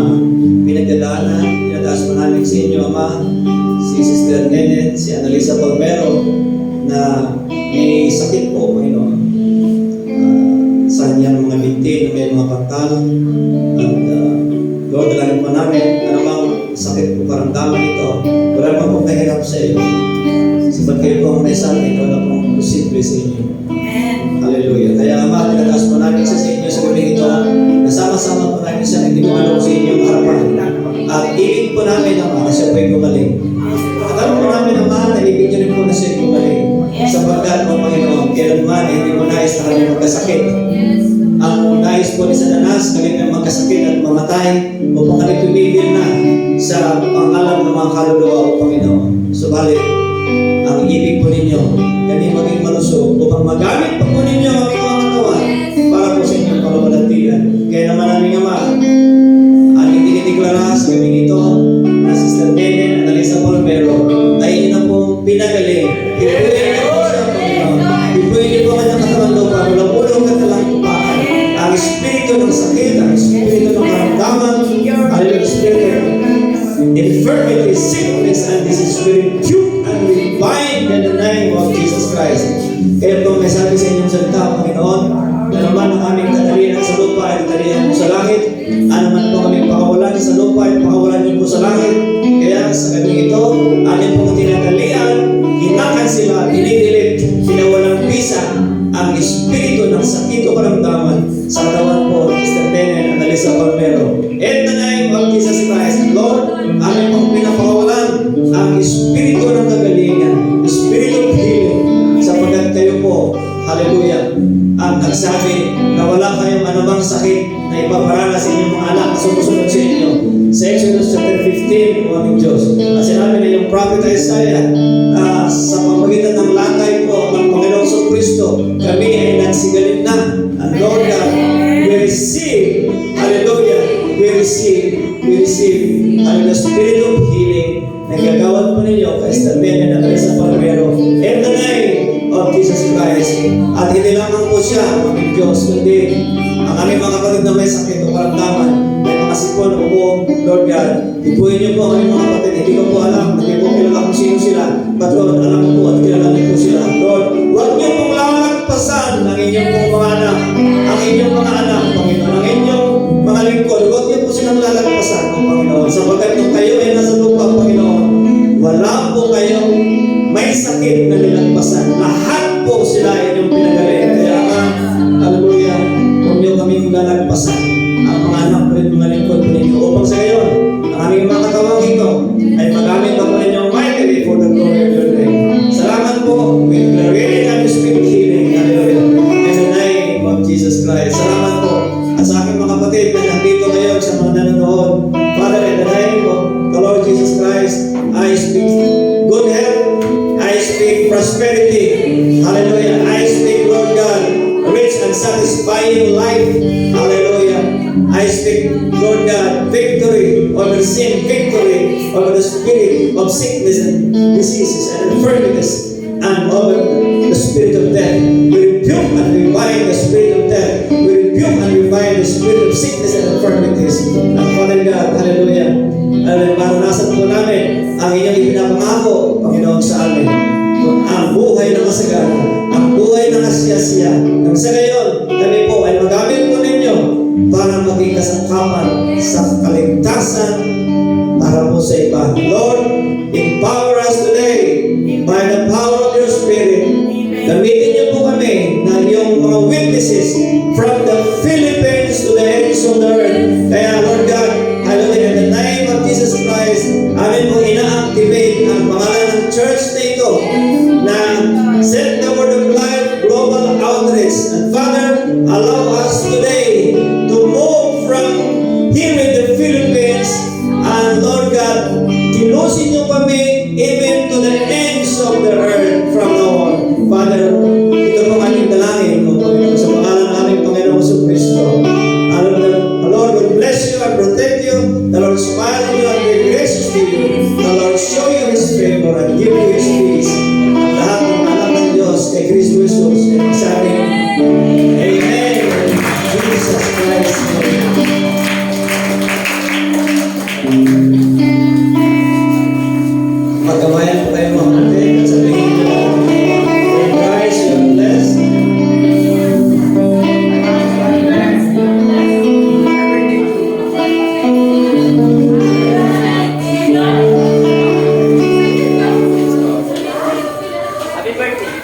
pinagdadaanan. Tinataas po namin sa inyo, Ama, si Sister Nene, si Annalisa Palmero, na may sakit po, Panginoon. Sa kanyang mga binti na may mga pagtal. At Lord, dalangin po namin, anumang sakit po karamdaman ito, wala naman pong kahirap sa iyo. Sabat kayo po ang may sakit, wala pong posible sa inyo. Hallelujah. Kaya Ama, tinataas po namin sa inyo sa gabi ito, nasama-sama po namin siya, nagdinumanong sa inyong harapan. At ibig po namin, Ama, na siya po'y gumaling. At alam po namin, Ama, na ibig niyo rin po na siya gumaling. Sapagkat, O Panginoon, kailanman hindi mo nais na kami magkasakit. Ang nais po ni Satanas, kami na magkasakit at mamatay upang kami tumigil na sa pangalan ng mga kaluluwa, O Panginoon. Subalit, ang ibig po ninyo, kami maging malusog upang magamit pa po ninyo ang aming mga katawan para po sa inyong pagpapalantigan. Kaya naman aming Ama, aming dinideklara sa gabi ito na Sister Nene Annalisa Palmero ay inyo na pong pinagaling. Ipuin niyo po siya, Panginoon. Ipuin niyo po kanyang katawan lupa mula ulong at talampakan. Ang espiritu ng sakit, ang espiritu ng karamdaman, ang espiritu ng infirmity, sickness, and disease, we rebuke and we bind in the name of Jesus Christ. Kaya po may sabi sa inyong salita, Panginoon, na naman ang aming tatalihan sa lupa ay tatalihan mo sa langit. Ano man po aming pakawalan sa lupa ay pakawalan niyo po sa langit. Kaya sa gabi ito, amin pong tinatalian, hinakan sila, dinidilit, pinawalang bisa ang espiritu ng sakit o karamdaman sa katawan po ni Sister Nene Annalisa Palmero. In the name of Jesus Christ, Lord, amin pong pinapakawalan ang espiritu ng kagalingan, espiritu of healing, sapagkat kayo po, hallelujah, ang nagsabi na wala kayong anumang sakit na ipaparala sa inyong mga anak na sumusunod sa inyo. Sa Exodus chapter 15, o aming Diyos, sinabi na yung prophet Isaiah, sa pamagitan ng lakay po ng Panginoong Kristo, kami ay nagsigalin na. And Lord God, we receive, hallelujah, we receive, the spirit of healing na gagawad po ninyo kay Sister Nene Annalisa Palmero in the name of Jesus Christ. At hindi lamang po siya, aming Diyos, kundi ang aming mga kapatid na may sakit o karamdaman, may mga sipon o buong, Lord God, ipuin niyo po ang aming mga kapatid. Hindi ko po alam, hindi po kilala kung sino sila. But Lord, alam ko po at kilala niyo po sila. Lord, huwag niyo pong lalagpasan ang inyong pong mga anak, ang inyong mga anak, Panginoon, ang inyong mga lingkod. Huwag niyo po silang lalagpasan, Panginoon. Sapagkat kung kayo ay nasa lupa, Panginoon, wala po kayong may sakit na nilagpasan. Lahat po sila ay inyong pinagaling. Kaya hallelujah, huwag niyo kaming lalagpasan ang mga anak ko rin, mga lingkod po ninyo. Upang sa ngayon, ang aming mga katawang ito ay magamit pa po ninyong mightily for the glory of your name. Salamat po. We declare and we speak healing. Hallelujah. In the name of Jesus Christ. Salamat po. At sa aking mga kapatid na nandito ngayon sa mga nanonood, Father, in the name of the Lord Jesus Christ, I speak good health. I speak prosperity. Hallelujah. I speak, Lord God, rich and satisfying life. Hallelujah. I speak, Lord God, victory over sin, victory over the spirit of sickness and diseases and infirmities, and over the spirit of death. We rebuke and we bind the spirit of death. We rebuke and we bind the spirit of sickness and infirmities. And Father God, hallelujah. Maranasan po namin ang inyong ipinapangako, Panginoon, sa amin. Ang buhay na kasagana, ang buhay na kasiyasiya. Nang sa gayon, kami po ay magamit po ninyo para maging kasangkapan sa kaligtasan para po sa iba. Lord, empower us today by the power of your Spirit. Gamitin niyo po kami na yung mga witnesses from the Philippines to the ends of the earth. Kaya Lord God, hallelujah, in the name of Jesus Christ, amin po ina-activate ang pangalan ng church na ito na Set the Word of Life Global Outreach. And Father, allow us today to move from here in the Philippines, and Lord God, tinusin niyo kami even to the ends of the earth from now on. Father, ito po aming dalangin, O Panginoon, sa pangalan ng aming Panginoon sa Kristo. The Lord will bless you and protect you. The Lord smile on you and be gracious to you. The Lord show you His favor and give you His peace. Ang lahat ng anak ng Diyos kay Kristo Jesus ay magsabing, Amen. Jesus Christ. Magkamayan po kayo mga kapatid at sabihin niyo, Christ, you are blessed. Happy birthday.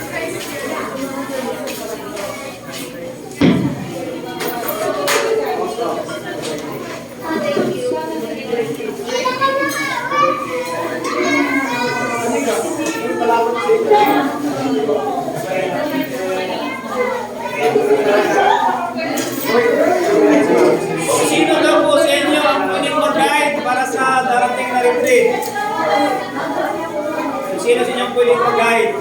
Sino daw po sa inyo ang pwedeng mag-guide para sa darating na retreat? Sino sa inyo ang pwedeng mag-guide?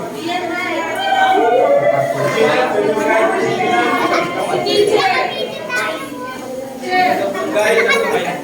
Mag-guide na po kayo.